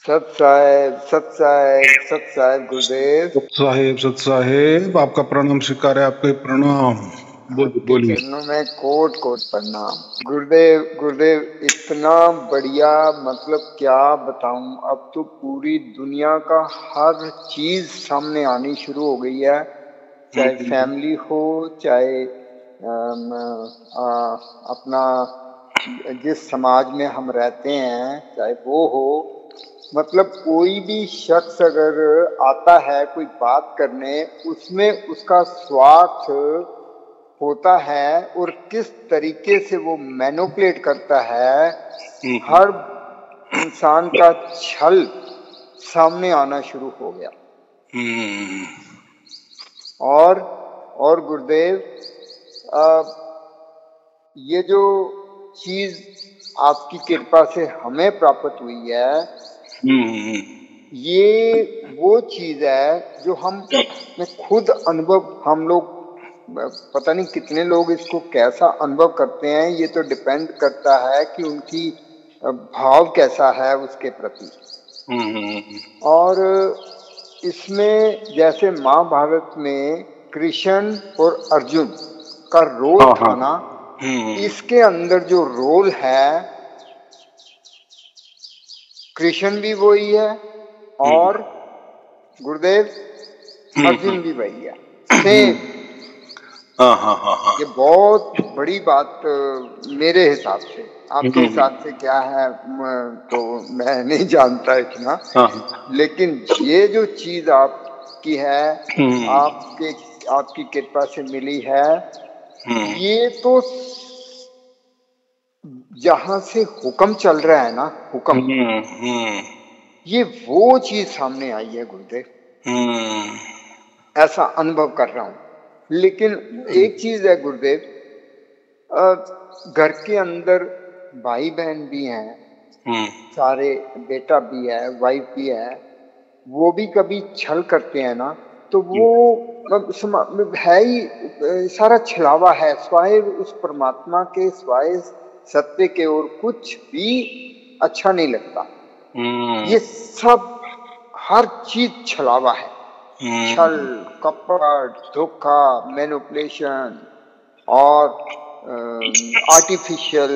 सत साहेब, सत साहेब, सत साहेब गुरुदेव। सत साहेब, आपका प्रणाम स्वीकार है। आपके प्रणाम। बोलिए आपके बोलिए। चरणों में कोट कोट प्रणाम। गुरुदेव गुरुदेव, इतना बढ़िया, मतलब क्या बताऊं। अब तो पूरी दुनिया का हर चीज सामने आनी शुरू हो गई है, चाहे फैमिली हो, चाहे अपना जिस समाज में हम रहते हैं चाहे वो हो। मतलब कोई भी शख्स अगर आता है कोई बात करने, उसमें उसका स्वार्थ होता है और किस तरीके से वो मैनिपुलेट करता है। हर इंसान का छल सामने आना शुरू हो गया। और गुरुदेव, ये जो चीज आपकी कृपा से हमें प्राप्त हुई है, ये वो चीज है जो हम खुद अनुभव, हम लोग पता नहीं कितने लोग इसको कैसा अनुभव करते हैं। ये तो डिपेंड करता है कि उनकी भाव कैसा है उसके प्रति। और इसमें जैसे महाभारत में कृष्ण और अर्जुन का रोल था ना, इसके अंदर जो रोल है, कृष्ण भी वही है और गुरुदेव अर्जुन भी वही है, सेम। ये बहुत बड़ी बात मेरे हिसाब से। आपके हिसाब से क्या है तो मैं नहीं जानता इतना, लेकिन ये जो चीज आपकी है, आपकी कृपा से मिली है, ये तो जहां से हुक्म चल रहा है ना, हुक्म, ये वो चीज सामने आई है गुरुदेव। ऐसा अनुभव कर रहा हूं। लेकिन एक चीज है गुरुदेव, घर के अंदर भाई बहन भी हैं, सारे, बेटा भी है, वाइफ भी है, वो भी कभी छल करते हैं ना, तो वो है ही सारा छलावा है, स्वाय उस परमात्मा के, स्वाय सत्य के, और कुछ भी अच्छा नहीं लगता। ये सब हर चीज छलावा है, छल, कपट, धोखा, मैनिपुलेशन और आर्टिफिशियल,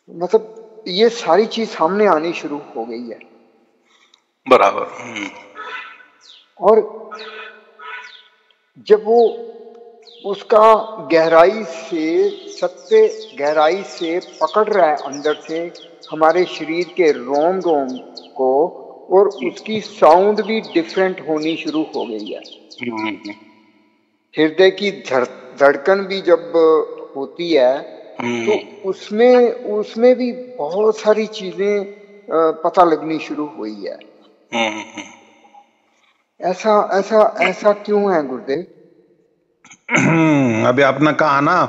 मतलब ये सारी चीज सामने आनी शुरू हो गई है। बराबर। और जब वो उसका गहराई से, सत्य गहराई से पकड़ रहा है अंदर से हमारे शरीर के रोम रोम को, और उसकी साउंड भी डिफरेंट होनी शुरू हो गई है। हृदय की धड़कन भी जब होती है तो उसमें भी बहुत सारी चीजें पता लगनी शुरू हुई है। ऐसा क्यों है गुरुदेव? अभी आपने कहा ना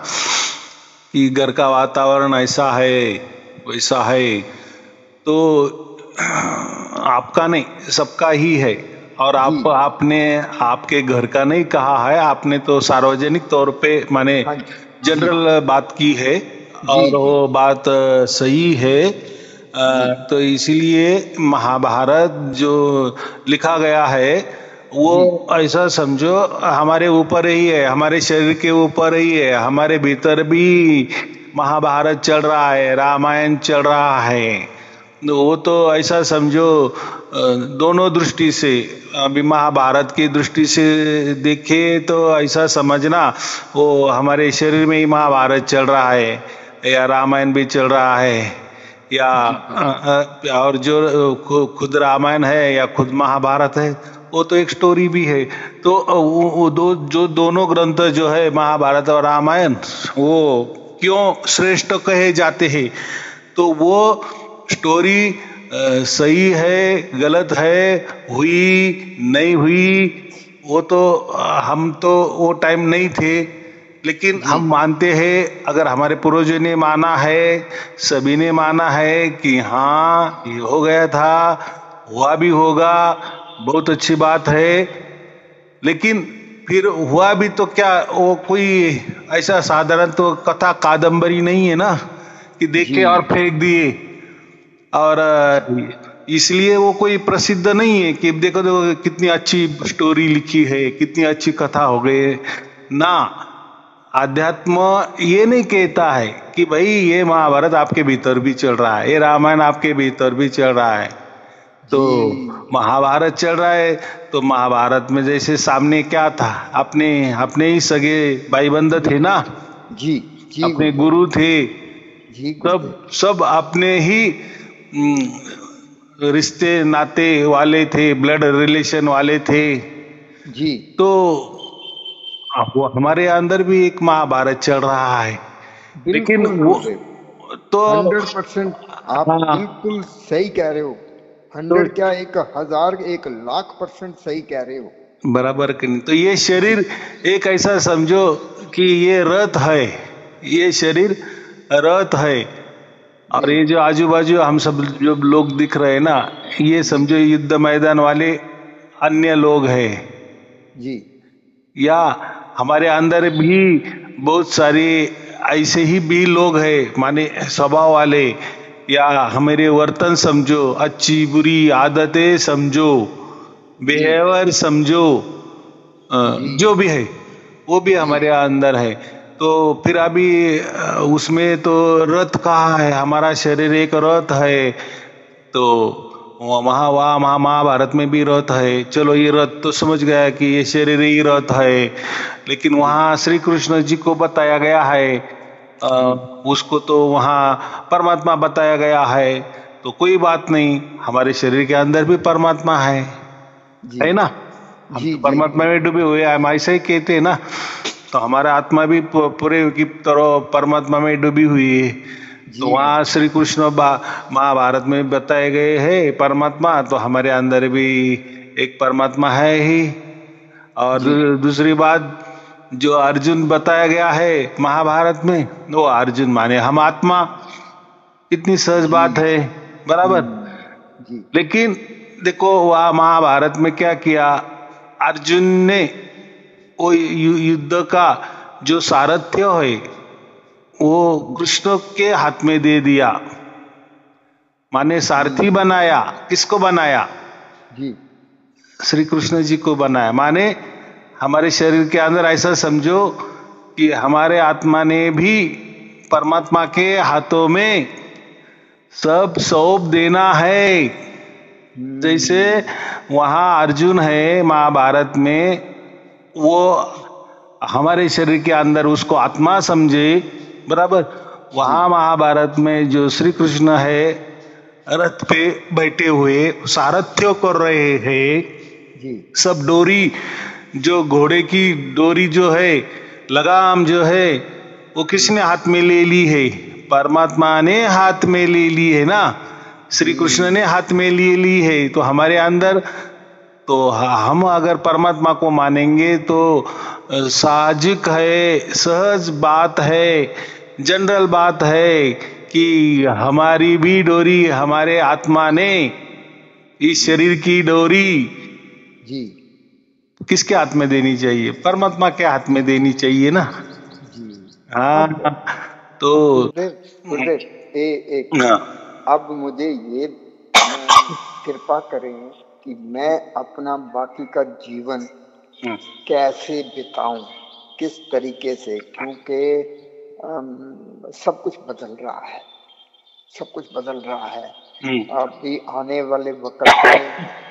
कि घर का वातावरण ऐसा है वैसा है, तो आपका नहीं, सबका ही है। और आपने आपके घर का नहीं कहा है, आपने तो सार्वजनिक तौर पे माने जनरल बात की है, और वो बात सही है। तो इसीलिए महाभारत जो लिखा गया है वो ऐसा समझो हमारे ऊपर ही है, हमारे शरीर के ऊपर ही है, हमारे भीतर भी महाभारत चल रहा है, रामायण चल रहा है। वो तो ऐसा समझो दोनों दृष्टि से, अभी महाभारत की दृष्टि से देखे तो ऐसा समझना वो हमारे शरीर में ही महाभारत चल रहा है, या रामायण भी चल रहा है, या और जो खुद रामायण है या खुद महाभारत है, वो तो एक स्टोरी भी है। तो वो दोनों ग्रंथ जो है महाभारत और रामायण, वो क्यों श्रेष्ठ कहे जाते हैं? तो वो स्टोरी सही है, गलत है, हुई नहीं हुई, वो तो हम तो वो टाइम नहीं थे, लेकिन हम मानते हैं, अगर हमारे पूर्वजों ने माना है, सभी ने माना है कि हाँ ये हो गया था, हुआ भी होगा, बहुत अच्छी बात है। लेकिन फिर हुआ भी तो क्या, वो कोई ऐसा साधारण तो कथा कादंबरी नहीं है ना कि देखे और फेंक दिए और इसलिए वो कोई प्रसिद्ध नहीं है कि देखो कितनी अच्छी स्टोरी लिखी है, कितनी अच्छी कथा हो गई ना। आध्यात्म ये नहीं कहता है कि भाई ये महाभारत आपके भीतर भी चल रहा है, ये रामायण आपके भीतर भी चल रहा है। तो महाभारत चल रहा है तो महाभारत में जैसे सामने क्या था, अपने ही सगे भाई बंद थे ना जी, अपने गुरु थे जी, सब अपने ही रिश्ते नाते वाले थे, ब्लड रिलेशन वाले थे जी। तो वो हमारे अंदर भी एक महाभारत चल रहा है। लेकिन वो तो 100% आप बिल्कुल सही कह रहे हो। 100 क्या 1000 1,00,000% सही कह रहे हो, बराबर कि नहीं। तो ये शरीर एक ऐसा समझो कि ये रथ है, ये शरीर रथ है और ये जो आजू बाजू हम सब जो लोग दिख रहे हैं ना, ये समझो युद्ध मैदान वाले अन्य लोग हैं जी। या हमारे अंदर भी बहुत सारे ऐसे ही भी लोग हैं, माने स्वभाव वाले, या हमारे वर्तन समझो, अच्छी बुरी आदतें समझो, बिहेवियर समझो, जो भी है वो भी हमारे अंदर है। तो फिर अभी उसमें तो रथ कहा है, हमारा शरीर एक रथ है। तो वहाँ महाभारत में भी रथ है। चलो ये रथ तो समझ गया कि ये शरीर ही रथ है, लेकिन वहाँ श्री कृष्ण जी को बताया गया है, उसको तो वहाँ परमात्मा बताया गया है। तो कोई बात नहीं, हमारे शरीर के अंदर भी परमात्मा है ना। हम तो परमात्मा में डूबे हुए हैं, हम ऐसे ही कहते हैं ना। तो हमारा आत्मा भी पूरे की तरह परमात्मा में डूबी हुई है। तो वहाँ श्री कृष्ण महाभारत में बताए गए हैं परमात्मा, तो हमारे अंदर भी एक परमात्मा है ही। और दूसरी बात जो अर्जुन बताया गया है महाभारत में, वो अर्जुन माने हम आत्मा। इतनी सहज बात है, बराबर। लेकिन देखो वह महाभारत में क्या किया, अर्जुन ने वो युद्ध का जो सारथ्य है वो कृष्ण के हाथ में दे दिया, माने सारथी बनाया। किसको बनाया? जी, श्री कृष्ण जी को बनाया। माने हमारे शरीर के अंदर ऐसा समझो कि हमारे आत्मा ने भी परमात्मा के हाथों में सब सौंप देना है। जैसे वहां अर्जुन है महाभारत में, वो हमारे शरीर के अंदर उसको आत्मा समझे, बराबर। वहां महाभारत में जो श्री कृष्ण है रथ पे बैठे हुए सारथ्य कर रहे हैं। सब डोरी, जो घोड़े की डोरी जो है, लगाम जो है, वो किसने हाथ में ले ली है? परमात्मा ने हाथ में ले ली है ना, श्री कृष्ण ने हाथ में ले ली है। तो हमारे अंदर, तो हम अगर परमात्मा को मानेंगे तो साहजिक है, सहज बात है, जनरल बात है कि हमारी भी डोरी हमारे आत्मा ने, इस शरीर की डोरी जी किसके हाथ में देनी चाहिए? परमात्मा के हाथ में देनी चाहिए ना जी। हाँ। तो अब मुझे ये कृपा करें कि मैं अपना बाकी का जीवन कैसे बिताऊं, किस तरीके से, क्योंकि सब कुछ बदल रहा है, सब कुछ बदल रहा है। अभी आने वाले वक्त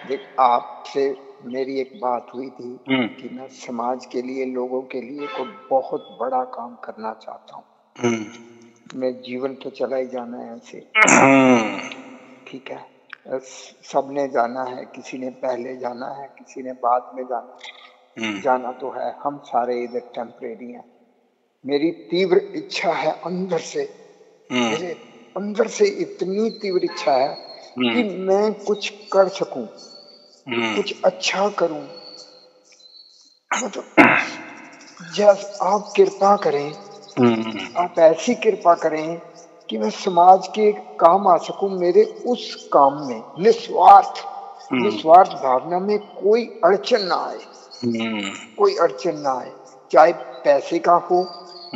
में आपसे मेरी एक बात हुई थी कि मैं समाज के लिए, लोगों के लिए कोई बहुत बड़ा काम करना चाहता हूँ। मैं जीवन तो चला ही जाना है ऐसे, ठीक है, सबने जाना है, किसी ने पहले जाना है, किसी ने बाद में जाना है, जाना तो है, हम सारे इधर टेम्परेरी हैं। मेरी तीव्र इच्छा है अंदर से, मेरे अंदर से इतनी तीव्र इच्छा है कि मैं कुछ कर सकूं, कुछ अच्छा करूं। मतलब जब आप कृपा करें, आप ऐसी कृपा करें कि मैं समाज के काम आ सकूं, मेरे उस काम में निस्वार्थ भावना में कोई अड़चन ना आए, कोई अड़चन ना आए, चाहे पैसे का हो,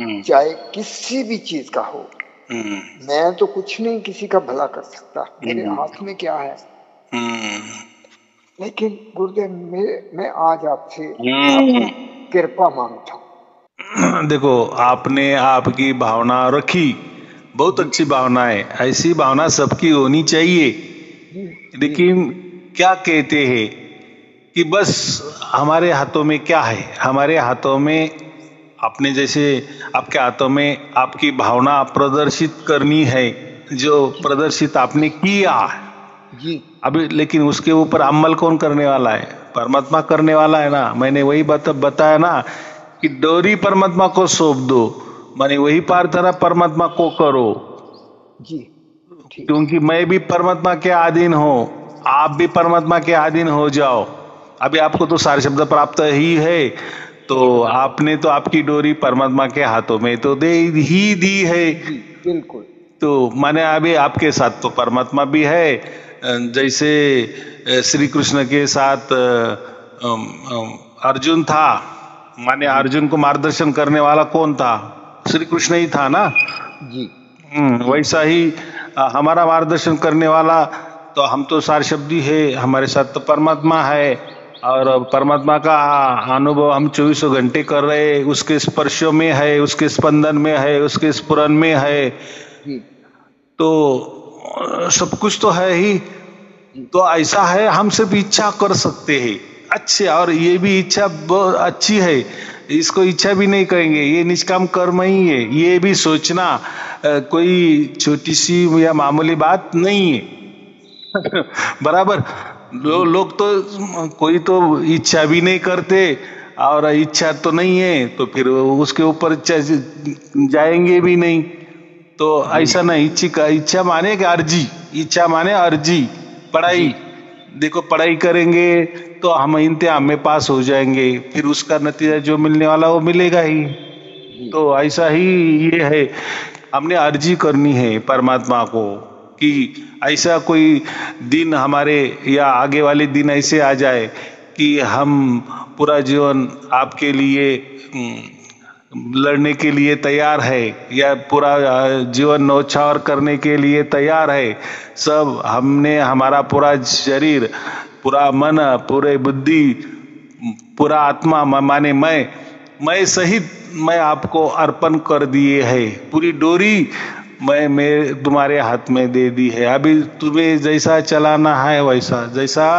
चाहे किसी भी चीज का हो। मैं तो कुछ नहीं किसी का भला कर सकता, मेरे हाथ में क्या है, लेकिन गुरुदेव मैं आज आपसे कृपा मांगता हूँ। देखो, आपने आपकी भावना रखी, बहुत अच्छी भावना है, ऐसी भावना सबकी होनी चाहिए। लेकिन क्या कहते हैं कि बस हमारे हाथों में क्या है, हमारे हाथों में अपने जैसे आपके हाथों में आपकी भावना प्रदर्शित करनी है, जो प्रदर्शित आपने किया जी अभी, लेकिन उसके ऊपर अमल कौन करने वाला है? परमात्मा करने वाला है ना। मैंने वही बताया ना कि डोरी परमात्मा को सौंप दो, माने वही प्रार्थना परमात्मा को करो जी। क्योंकि मैं भी परमात्मा के अधीन हूं, आप भी परमात्मा के अधीन हो जाओ। अभी आपको तो सारे शब्द प्राप्त ही है, तो आपने तो आपकी डोरी परमात्मा के हाथों में तो दे ही दी है। बिल्कुल। तो माने अभी आपके साथ तो परमात्मा भी है, जैसे श्री कृष्ण के साथ अर्जुन था, माने अर्जुन को मार्गदर्शन करने वाला कौन था? श्री कृष्ण ही था ना जी। वैसा ही हमारा मार्गदर्शन करने वाला तो हम तो सार शब्दी है, हमारे साथ तो परमात्मा है, और परमात्मा का अनुभव हम 24 घंटे कर रहे हैं, उसके स्पर्शों में है, उसके स्पंदन में है, उसके स्फुरन में है, तो सब कुछ तो है ही। तो ऐसा है, हम सिर्फ इच्छा कर सकते हैं अच्छे, और ये भी इच्छा बहुत अच्छी है, इसको इच्छा भी नहीं कहेंगे, ये निष्काम कर्म ही है। ये भी सोचना कोई छोटी सी या मामूली बात नहीं है बराबर। लोग तो कोई तो इच्छा भी नहीं करते, और इच्छा तो नहीं है तो फिर उसके ऊपर जाएंगे भी नहीं। तो ऐसा नहीं, इच्छा माने कि अर्जी, इच्छा माने अर्जी। पढ़ाई, देखो पढ़ाई करेंगे तो हम इम्तिहान में पास हो जाएंगे, फिर उसका नतीजा जो मिलने वाला वो मिलेगा ही। तो ऐसा ही ये है, हमने अर्जी करनी है परमात्मा को कि ऐसा कोई दिन हमारे या आगे वाले दिन ऐसे आ जाए कि हम पूरा जीवन आपके लिए लड़ने के लिए तैयार है, या पूरा जीवन नौछावर करने के लिए तैयार है। सब हमने, हमारा पूरा शरीर, पूरा मन, पूरे बुद्धि, पूरा आत्मा माने मैं सहित मैं आपको अर्पण कर दिए है। पूरी डोरी मैं तुम्हारे हाथ में दे दी है। अभी तुम्हें जैसा चलाना है वैसा, जैसा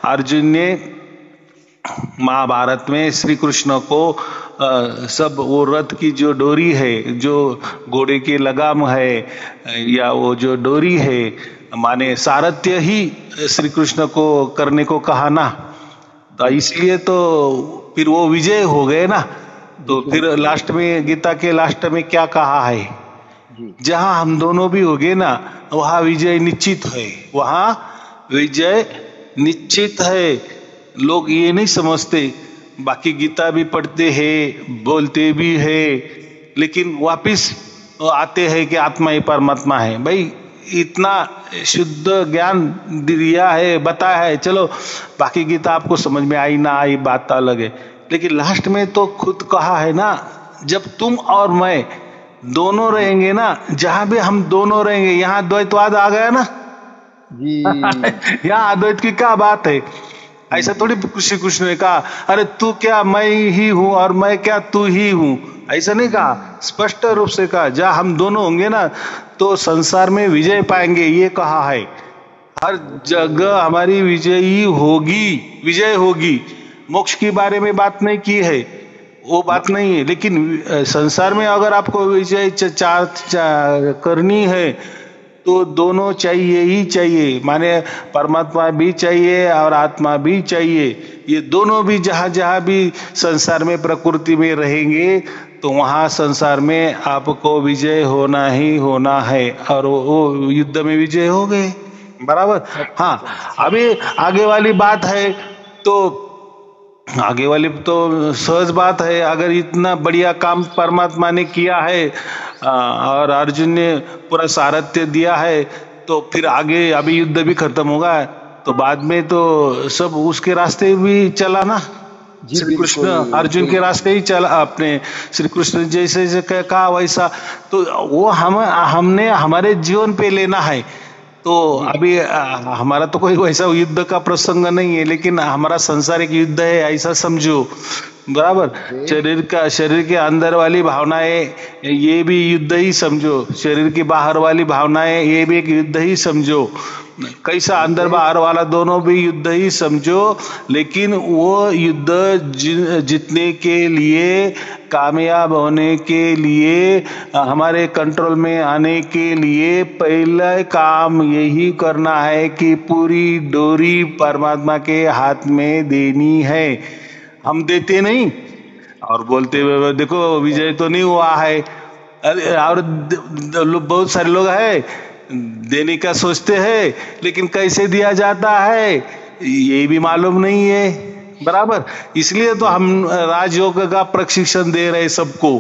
अर्जुन ने महाभारत में श्री कृष्ण को सब वो रथ की जो डोरी है, जो घोड़े की लगाम है, या वो जो डोरी है, माने सारथ्य ही श्री कृष्ण को करने को कहा ना, तो इसलिए तो फिर वो विजय हो गए ना। तो फिर लास्ट में, गीता के लास्ट में क्या कहा है? जहां हम दोनों भी हो गए ना, वहां विजय निश्चित है, वहां विजय निश्चित है। लोग ये नहीं समझते, बाकी गीता भी पढ़ते हैं, बोलते भी है, लेकिन वापिस आते हैं कि आत्मा ही परमात्मा है। भाई इतना शुद्ध ज्ञान दिया है, बताया है, चलो बाकी गीता आपको समझ में आई ना आई बात अलग है, लेकिन लास्ट में तो खुद कहा है ना, जब तुम और मैं दोनों रहेंगे ना, जहां भी हम दोनों रहेंगे, यहाँ द्वैतवाद आ गया ना यहाँ अद्वैत की क्या बात है? ऐसा थोड़ी श्री कृष्ण ने कहा, अरे तू क्या मैं ही हूं और मैं क्या तू ही हूं, ऐसा नहीं कहा, स्पष्ट रूप से कहा, जहां हम दोनों होंगे ना तो संसार में विजय पाएंगे, ये कहा है। हर जगह हमारी विजयी होगी, विजय होगी। मोक्ष के बारे में बात नहीं की है, वो बात नहीं है, लेकिन संसार में अगर आपको विजय करनी है तो दोनों चाहिए ही चाहिए, माने परमात्मा भी चाहिए और आत्मा भी चाहिए। ये दोनों भी जहां जहां भी संसार में प्रकृति में रहेंगे तो वहां संसार में आपको विजय होना ही होना है, और वो युद्ध में विजय हो गए, बराबर। हाँ, अभी आगे वाली बात है, तो आगे वाली तो सहज बात है। अगर इतना बढ़िया काम परमात्मा ने किया है और अर्जुन ने पूरा सारथ्य दिया है, तो फिर आगे अभी युद्ध भी खत्म होगा, तो बाद में तो सब उसके रास्ते भी चला ना। श्री कृष्ण अर्जुन के रास्ते ही चला, अपने श्री कृष्ण जैसे कहा वैसा, तो वो हमने हमारे जीवन पे लेना है। तो अभी हमारा तो कोई वैसा युद्ध का प्रसंग नहीं है, लेकिन हमारा संसारिक युद्ध है ऐसा समझो, बराबर। शरीर के अंदर वाली भावनाएं ये भी युद्ध ही समझो, शरीर की बाहर वाली भावनाएं ये भी एक युद्ध ही समझो, कैसा अंदर बाहर वाला दोनों भी युद्ध ही समझो। लेकिन वो युद्ध जीतने के लिए, कामयाब होने के लिए, हमारे कंट्रोल में आने के लिए पहला काम यही करना है कि पूरी डोरी परमात्मा के हाथ में देनी है। हम देते नहीं और बोलते देखो विजय तो नहीं हुआ है। और बहुत सारे लोग हैं देने का सोचते हैं, लेकिन कैसे दिया जाता है ये भी मालूम नहीं है, बराबर। इसलिए तो हम राजयोग का प्रशिक्षण दे रहे सबको,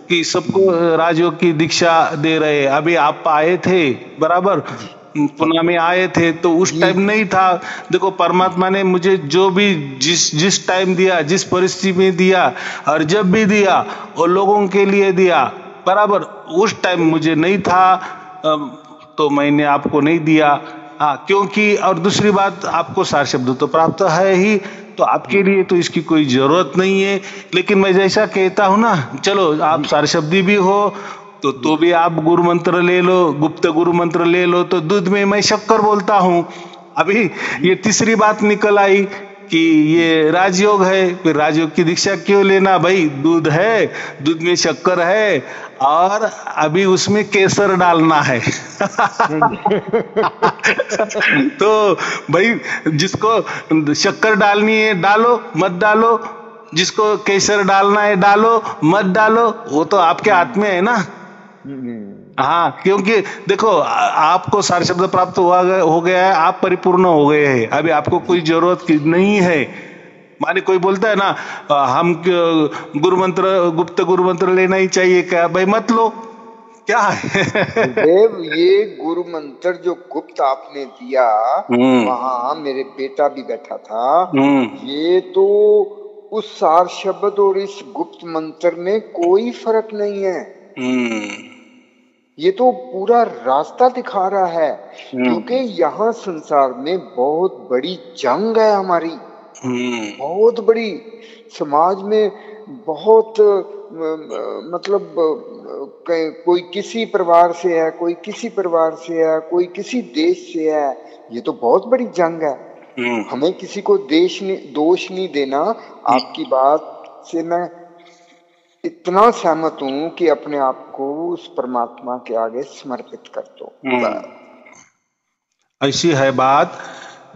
कि सबको राजयोग की दीक्षा दे रहे। अभी आप आए थे, बराबर, पुणे में आए थे, तो उस टाइम नहीं था। देखो परमात्मा ने मुझे जो भी जिस टाइम दिया, जिस परिस्थिति में दिया, और जब भी दिया वो लोगों के लिए दिया, बराबर। उस टाइम मुझे नहीं था तो मैंने आपको नहीं दिया। हाँ, क्योंकि और दूसरी बात, आपको सार शब्द तो प्राप्त है ही, तो आपके लिए तो इसकी कोई जरूरत नहीं है। लेकिन मैं जैसा कहता हूं ना, चलो आप सार शब्दी भी हो तो भी आप गुरु मंत्र ले लो, गुप्त गुरु मंत्र ले लो। तो दूध में मैं शक्कर बोलता हूं। अभी ये तीसरी बात निकल आई कि ये राजयोग है, फिर राजयोग की दीक्षा क्यों लेना भाई? दूध है, दूध में शक्कर है और अभी उसमें केसर डालना है। तो भाई जिसको शक्कर डालनी है डालो, मत डालो, जिसको केसर डालना है डालो, मत डालो, वो तो आपके हाथ में है ना। हाँ, क्योंकि देखो आपको सार शब्द प्राप्त हो गया है, आप परिपूर्ण हो गए हैं, अभी आपको कोई जरूरत नहीं है। माने कोई बोलता है ना हम गुरु मंत्र, गुप्त गुरु मंत्र लेना ही चाहिए क्या? भाई मत लो, क्या है? देव, ये गुरु मंत्र जो गुप्त आपने दिया, वहां मेरे बेटा भी बैठा था, ये तो उस सार शब्द और इस गुप्त मंत्र में कोई फर्क नहीं है। ये तो पूरा रास्ता दिखा रहा है, क्योंकि यहाँ संसार में बहुत बड़ी जंग है हमारी, बहुत बड़ी। समाज में बहुत मतलब कोई किसी परिवार से है, कोई किसी परिवार से है, कोई किसी देश से है। ये तो बहुत बड़ी जंग है। हमें किसी को दोष नहीं देना। आपकी बात से मैं इतना सहमत हूं कि अपने आप को उस परमात्मा के आगे समर्पित कर दो। ऐसी है बात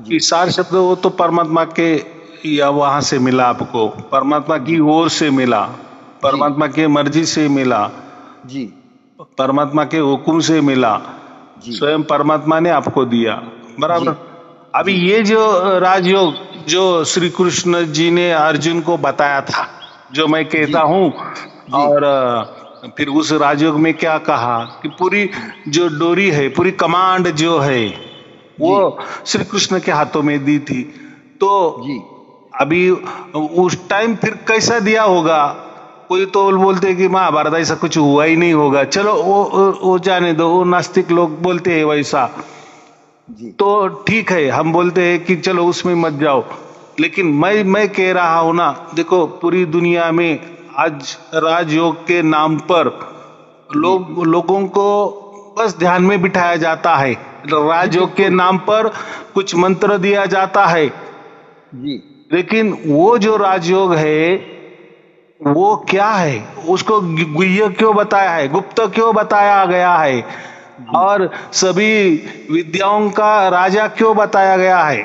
कि सार शब्द वो तो परमात्मा के या वहां से मिला, आपको परमात्मा की ओर से मिला, परमात्मा के मर्जी से मिला जी, परमात्मा के हुक्म से मिला, स्वयं परमात्मा ने आपको दिया, बराबर। अभी ये जो राजयोग जो श्री कृष्ण जी ने अर्जुन को बताया था, जो मैं कहता हूं, और फिर उस राजयोग में क्या कहा कि पूरी जो डोरी है, पूरी कमांड जो है वो श्री कृष्ण के हाथों में दी थी। तो अभी उस टाइम फिर कैसा दिया होगा? कोई तो बोलते कि महाभारत ऐसा कुछ हुआ ही नहीं होगा। चलो वो जाने दो, वो नास्तिक लोग बोलते हैं वैसा, तो ठीक है, हम बोलते हैं कि चलो उसमें मत जाओ। लेकिन मैं कह रहा हूं ना, देखो पूरी दुनिया में आज राजयोग के नाम पर लोगों को बस ध्यान में बिठाया जाता है। राजयोग के नाम पर कुछ मंत्र दिया जाता है जी, लेकिन वो जो राजयोग है वो क्या है? उसको गुह्य क्यों बताया है, गुप्त क्यों बताया गया है, और सभी विद्याओं का राजा क्यों बताया गया है?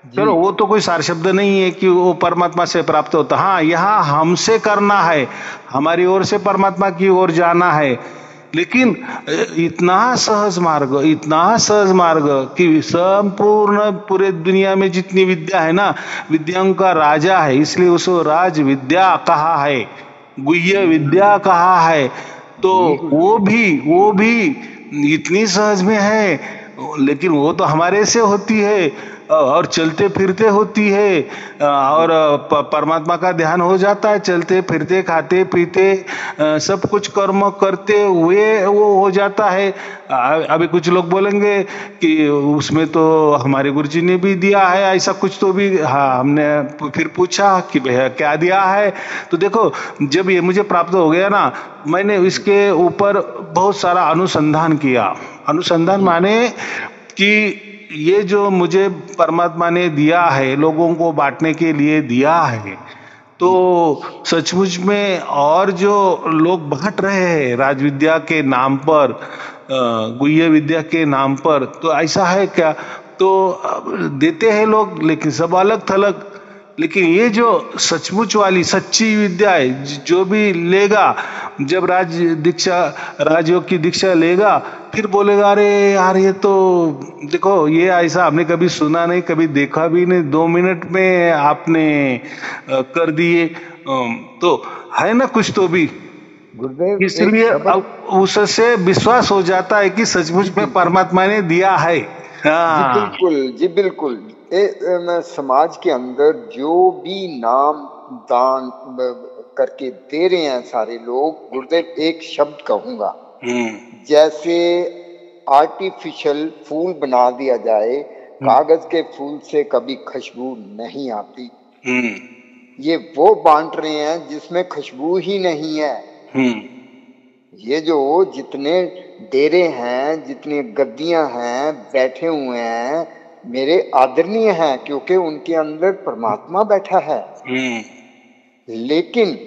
चलो वो तो कोई सार शब्द नहीं है कि वो परमात्मा से प्राप्त होता। हाँ, यहाँ हमसे करना है, हमारी ओर से परमात्मा की ओर जाना है। लेकिन इतना सहज मार्ग कि संपूर्ण पूरे दुनिया में जितनी विद्या है ना, विद्याओं का राजा है, इसलिए उसको राज विद्या कहा है, गुह्य विद्या कहा है। तो वो भी इतनी सहज में है, लेकिन वो तो हमारे से होती है। और चलते फिरते होती है, और परमात्मा का ध्यान हो जाता है चलते फिरते, खाते पीते, सब कुछ कर्म करते हुए वो हो जाता है। अभी कुछ लोग बोलेंगे कि उसमें तो हमारे गुरुजी ने भी दिया है ऐसा कुछ, तो भी हाँ, हमने फिर पूछा कि भैया क्या दिया है, तो देखो जब ये मुझे प्राप्त हो गया ना, मैंने इसके ऊपर बहुत सारा अनुसंधान किया। अनुसंधान माने कि ये जो मुझे परमात्मा ने दिया है, लोगों को बांटने के लिए दिया है, तो सचमुच में और जो लोग बांट रहे हैं राजविद्या के नाम पर, गुह्य विद्या के नाम पर, तो ऐसा है क्या? तो देते हैं लोग, लेकिन सब अलग थलग। लेकिन ये जो सचमुच वाली सच्ची विद्या है, जो भी लेगा, जब राजयोग की दीक्षा लेगा, फिर बोलेगा अरे यार ये तो देखो, ये ऐसा हमने कभी सुना नहीं, कभी देखा भी नहीं, 2 मिनट में आपने कर दिए। तो है ना कुछ तो भी, गुरुदेव इसलिए अब उससे विश्वास हो जाता है कि सचमुच में परमात्मा ने दिया है। हाँ जी बिल्कुल, जी बिल्कुल। समाज के अंदर जो भी नाम दान करके दे रहे हैं सारे लोग, गुरुदेव एक शब्द कहूंगा, जैसे आर्टिफिशियल फूल बना दिया जाए, कागज के फूल से कभी खुशबू नहीं आती। ये वो बांट रहे हैं जिसमें खुशबू ही नहीं है। ये जो जितने डेरे हैं, जितनी गद्दियां हैं, बैठे हुए हैं, मेरे आदरणीय हैं, क्योंकि उनके अंदर परमात्मा बैठा है। लेकिन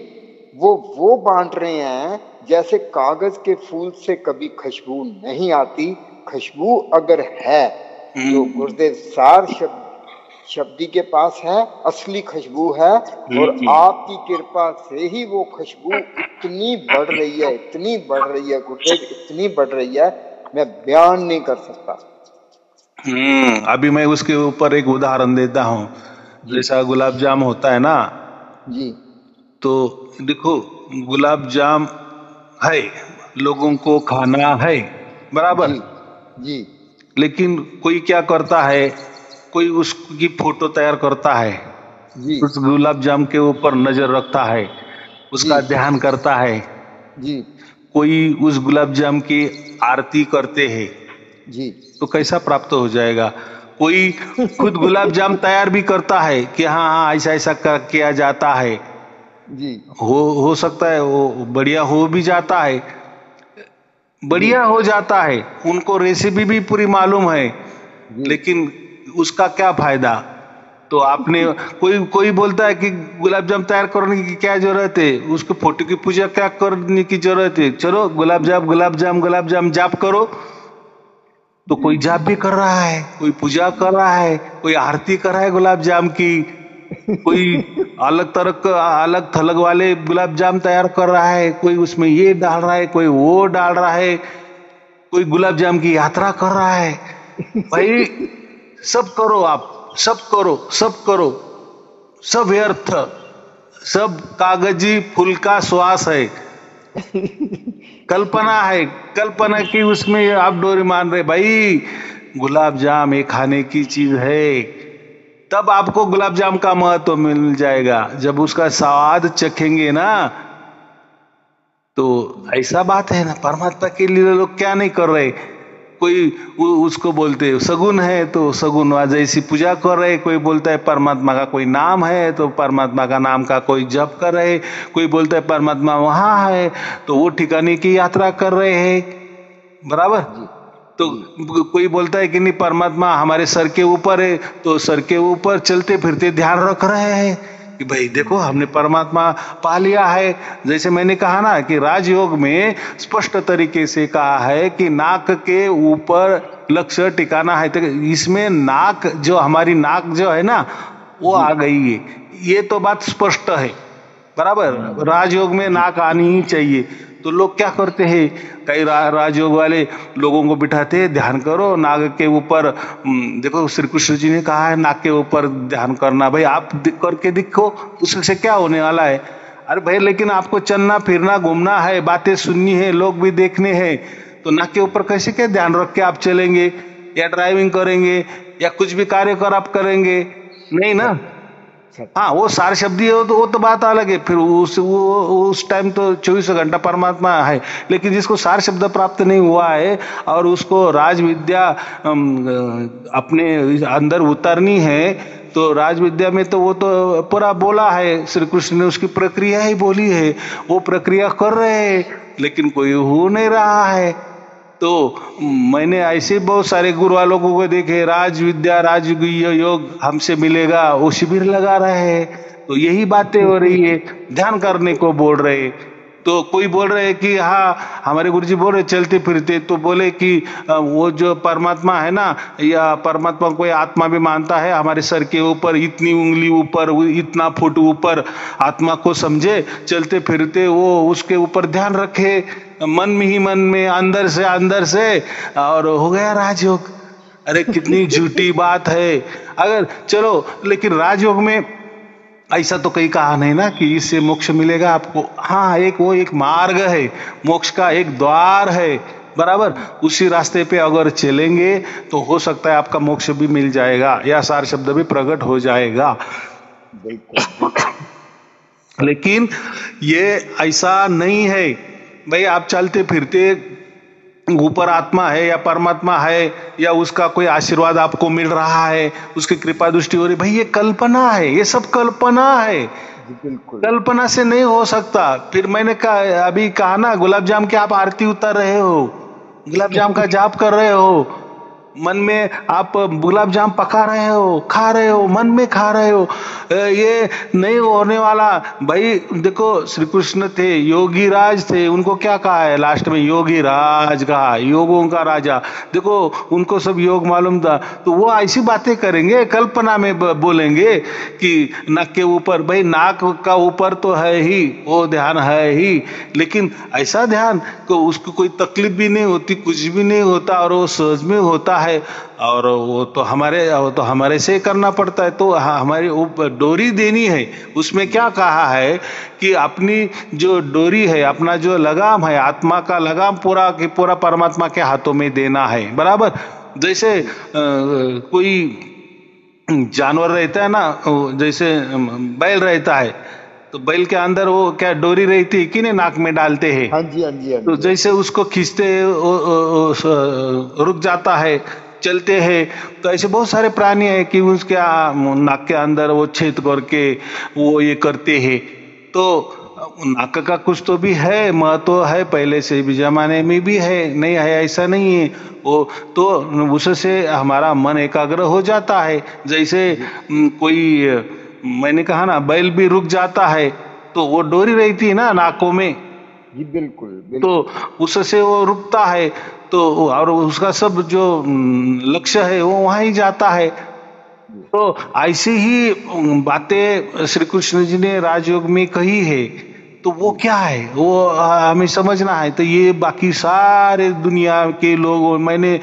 वो बांट रहे हैं जैसे कागज के फूल से कभी खुशबू नहीं आती। खुशबू अगर है तो गुरुदेव सार शब्दी के पास है, असली खुशबू है, और आपकी कृपा से ही वो खुशबू इतनी बढ़ रही है, इतनी बढ़ रही है गुरुदेव, इतनी बढ़ रही है, मैं बयान नहीं कर सकता। अभी मैं उसके ऊपर एक उदाहरण देता हूँ। जैसा गुलाब जाम होता है ना जी, तो देखो गुलाब जाम है, लोगों को खाना है, बराबर जी, जी। लेकिन कोई क्या करता है, कोई उसकी फोटो तैयार करता है, उस गुलाब जाम के ऊपर नजर रखता है, उसका ध्यान करता है जी, कोई उस गुलाब जाम की आरती करते हैं जी, तो कैसा प्राप्त हो जाएगा? कोई खुद गुलाब जाम तैयार भी करता है कि हाँ हाँ ऐसा ऐसा किया जाता है, जी, हो सकता है वो बढ़िया हो भी जाता है, बढ़िया हो जाता है, उनको रेसिपी भी पूरी मालूम है, लेकिन उसका क्या फायदा? तो आपने कोई बोलता है कि गुलाब जाम तैयार करने की क्या जरूरत है, उसको फोटो की पूजा क्या करने की जरूरत है, चलो गुलाब जाम जाप करो। तो कोई जाप भी कर रहा है, कोई पूजा कर रहा है, कोई आरती कर रहा है गुलाब जाम की, कोई अलग थलग वाले गुलाब जाम तैयार कर रहा है, कोई उसमें ये डाल रहा है, कोई वो डाल रहा है, कोई गुलाब जाम की यात्रा कर रहा है। भाई सब करो, आप सब करो, सब व्यर्थ, सब कागजी फूल का श्वास है, कल्पना है, कल्पना की उसमें आप डोरी मान रहे। भाई गुलाब जाम एक खाने की चीज है, तब आपको गुलाब जाम का महत्व मिल जाएगा जब उसका स्वाद चखेंगे ना। तो ऐसा बात है ना, परमात्मा के लिए लोग क्या नहीं कर रहे, कोई उसको बोलते सगुन है तो सगुन जैसी पूजा कर रहे, कोई बोलता है परमात्मा का कोई नाम है तो परमात्मा का नाम का कोई जप कर रहे, कोई बोलता है परमात्मा वहां है तो वो ठिकाने की यात्रा कर रहे हैं, बराबर। तो कोई बोलता है कि नहीं परमात्मा हमारे सर के ऊपर है तो सर के ऊपर चलते फिरते ध्यान रख रहे हैं कि भाई देखो हमने परमात्मा पा लिया है। जैसे मैंने कहा ना कि राजयोग में स्पष्ट तरीके से कहा है कि नाक के ऊपर लक्ष्य टिकाना है, तो इसमें नाक जो हमारी नाक जो है ना वो आ गई है, ये तो बात स्पष्ट है, बराबर। राजयोग में नाक आनी ही चाहिए। तो लोग क्या करते हैं, कई राजयोग वाले लोगों को बिठाते हैं, ध्यान करो नाग के ऊपर। देखो श्री कृष्ण जी ने कहा है नाक के ऊपर ध्यान करना, भाई आप करके दिखो, उससे क्या होने वाला है? अरे भाई लेकिन आपको चलना फिरना घूमना है, बातें सुननी है, लोग भी देखने हैं, तो नाक के ऊपर कैसे क्या ध्यान रख के आप चलेंगे? या ड्राइविंग करेंगे या कुछ भी कार्यकलाप करेंगे, नहीं ना। हाँ, वो सार शब्दी हो तो वो तो बात अलग है, फिर उस टाइम तो 24 घंटा परमात्मा है। लेकिन जिसको सार शब्द प्राप्त नहीं हुआ है और उसको राज विद्या अपने अंदर उतारनी है, तो राज विद्या में तो वो तो पूरा बोला है, श्री कृष्ण ने उसकी प्रक्रिया ही बोली है, वो प्रक्रिया कर रहे हैं, लेकिन कोई हो नहीं रहा है। तो मैंने ऐसे बहुत सारे गुरु वालों को देखे, राज विद्या राजगुह्य योग हमसे मिलेगा, वो शिविर लगा रहे हैं। तो यही बातें हो रही है, ध्यान करने को बोल रहे। तो कोई बोल रहे हैं कि हाँ, हमारे गुरुजी बोल रहे चलते फिरते, तो बोले कि वो जो परमात्मा है ना, या परमात्मा कोई आत्मा भी मानता है, हमारे सर के ऊपर इतनी उंगली ऊपर, इतना फुट ऊपर आत्मा को समझे, चलते फिरते वो उसके ऊपर ध्यान रखे मन में ही मन में, अंदर से और हो गया राजयोग। अरे कितनी झूठी बात है। अगर चलो, लेकिन राजयोग में ऐसा तो कहीं कहा नहीं ना कि इससे मोक्ष मिलेगा आपको। हाँ, एक मार्ग है, मोक्ष का एक द्वार है, बराबर। उसी रास्ते पे अगर चलेंगे तो हो सकता है आपका मोक्ष भी मिल जाएगा या सार शब्द भी प्रकट हो जाएगा। लेकिन ये ऐसा नहीं है भाई, आप चलते फिरते ऊपर आत्मा है या परमात्मा है या उसका कोई आशीर्वाद आपको मिल रहा है, उसकी कृपा दृष्टि हो रही, भाई ये कल्पना है, ये सब कल्पना है, कल्पना से नहीं हो सकता। फिर मैंने अभी कहा ना, गुलाब जाम की आप आरती उतार रहे हो, गुलाब जाम का जाप कर रहे हो, मन में आप गुलाब जाम पका रहे हो, खा रहे हो, मन में खा रहे हो, ये नहीं होने वाला। भाई देखो, श्री कृष्ण थे, योगी राज थे, उनको क्या कहा है लास्ट में? योगी राज कहा, योगों का राजा। देखो उनको सब योग मालूम था, तो वो ऐसी बातें करेंगे, कल्पना में बोलेंगे कि नाक के ऊपर, भाई नाक का ऊपर तो है ही, वो ध्यान है ही, लेकिन ऐसा ध्यान को उसको कोई तकलीफ भी नहीं होती, कुछ भी नहीं होता, और वो सहज में होता है। और वो तो हमारे से करना पड़ता है। तो हमारी डोरी देनी है, उसमें क्या कहा है कि अपनी जो डोरी है, अपना जो लगाम है, आत्मा का लगाम पूरा कि पूरा परमात्मा के हाथों में देना है, बराबर। जैसे कोई जानवर रहता है ना, जैसे बैल रहता है, तो बैल के अंदर वो क्या डोरी रहती है कि नहीं, नाक में डालते हैं। हाँ जी, हाँ जी, हाँ जी। तो जैसे उसको खींचते रुक जाता है, चलते हैं। तो ऐसे बहुत सारे प्राणी है कि उसके नाक के अंदर वो छेद करके वो ये करते हैं। तो नाक का कुछ तो भी है, महत्व है, पहले से भी जमाने में भी है, नहीं है ऐसा नहीं है वो। तो उससे हमारा मन एकाग्र हो जाता है। जैसे कोई, मैंने कहा ना, बैल भी रुक जाता है, तो वो डोरी रहती है ना नाकों में जी, बिल्कुल। तो उससे वो रुकता है, तो और उसका सब जो लक्ष्य है वो वहां ही जाता है। तो ऐसी ही बातें श्री कृष्ण जी ने राजयोग में कही है। तो वो क्या है, वो हमें समझना है। तो ये बाकी सारे दुनिया के लोग, मैंने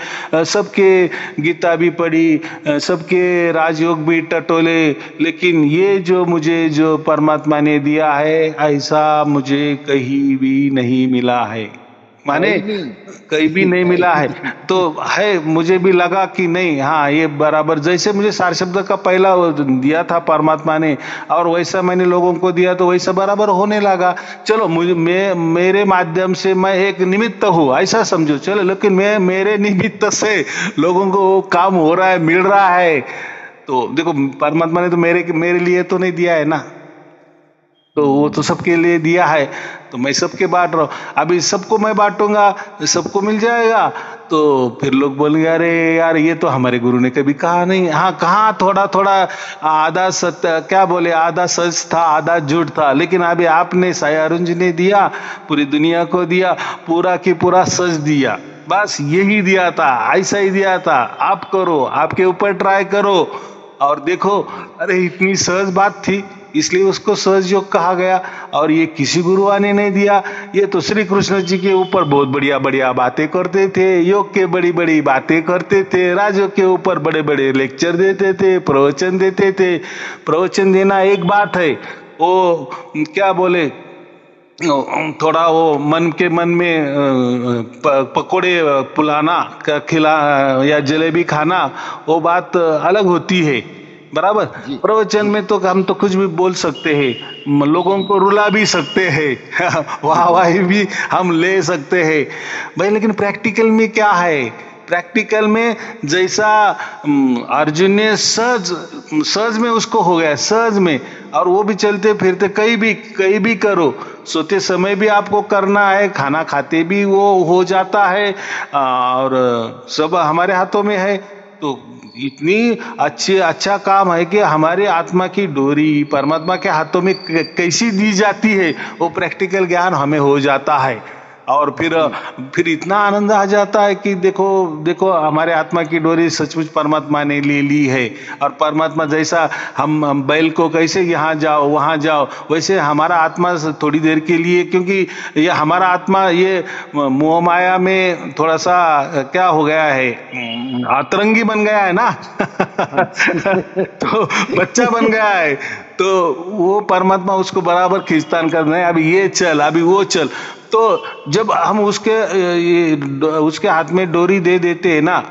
सबके गीता भी पढ़ी, सबके राजयोग भी टटोले, लेकिन ये जो मुझे जो परमात्मा ने दिया है, ऐसा मुझे कहीं भी नहीं मिला है, माने कहीं भी नहीं मिला है। तो है, मुझे भी लगा कि नहीं, हाँ ये बराबर, जैसे मुझे सार शब्द का पहला दिया था परमात्मा ने, और वैसा मैंने लोगों को दिया, तो वैसा बराबर होने लगा। चलो मेरे माध्यम से मैं एक निमित्त हूँ, ऐसा समझो, चलो, लेकिन मेरे निमित्त से लोगों को काम हो रहा है, मिल रहा है। तो देखो, परमात्मा ने तो मेरे लिए तो नहीं दिया है ना, तो वो तो सबके लिए दिया है, तो मैं सबके बांट रहा हूँ। अभी सबको मैं बांटूंगा, सबको मिल जाएगा, तो फिर लोग बोलेंगे अरे यार, ये तो हमारे गुरु ने कभी कहा नहीं। हाँ, कहा थोड़ा थोड़ा, आधा सत्य, क्या बोले, आधा सच था, आधा झूठ था, लेकिन अभी आपने, साई अरुण जी ने दिया, पूरी दुनिया को दिया, पूरा की पूरा सच दिया, बस यही दिया था, ऐसा ही दिया था। आप करो, आपके ऊपर ट्राई करो और देखो। अरे इतनी सहज बात थी, इसलिए उसको सहज योग कहा गया। और ये किसी गुरुआ ने नहीं दिया, ये तो श्री कृष्ण जी के ऊपर बहुत बढ़िया बढ़िया बातें करते थे, योग के बड़ी बड़ी बातें करते थे, राजयोग के ऊपर बड़े बड़े लेक्चर देते थे, प्रवचन देते थे। प्रवचन देना एक बात है, वो क्या बोले, थोड़ा वो मन में पकोड़े पुलाना खिला या जलेबी खाना, वो बात अलग होती है, बराबर। प्रवचन में तो हम तो कुछ भी बोल सकते हैं, लोगों को रुला भी सकते हैं वाहवाही भी हम ले सकते हैं भाई, लेकिन प्रैक्टिकल में क्या है? प्रैक्टिकल में जैसा अर्जुन ने सहज में उसको हो गया, सहज में, और वो भी चलते फिरते कहीं भी करो, सोते समय भी आपको करना है, खाना खाते भी वो हो जाता है, और सब हमारे हाथों में है। तो इतनी अच्छा काम है कि हमारे आत्मा की डोरी परमात्मा के हाथों में कैसी दी जाती है, वो प्रैक्टिकल ज्ञान हमें हो जाता है। और फिर इतना आनंद आ जाता है कि देखो हमारे आत्मा की डोरी सचमुच परमात्मा ने ले ली है। और परमात्मा जैसा हम बैल को कैसे यहाँ जाओ वहाँ जाओ, वैसे हमारा आत्मा थोड़ी देर के लिए, क्योंकि ये हमारा आत्मा ये मोह माया में थोड़ा सा क्या हो गया है, अतरंगी बन गया है ना तो बच्चा बन गया है, तो वो परमात्मा उसको बराबर खींचतान कर रहे हैं, अभी ये चल अभी वो चल। तो जब हम उसके हाथ में डोरी दे देते हैं ना,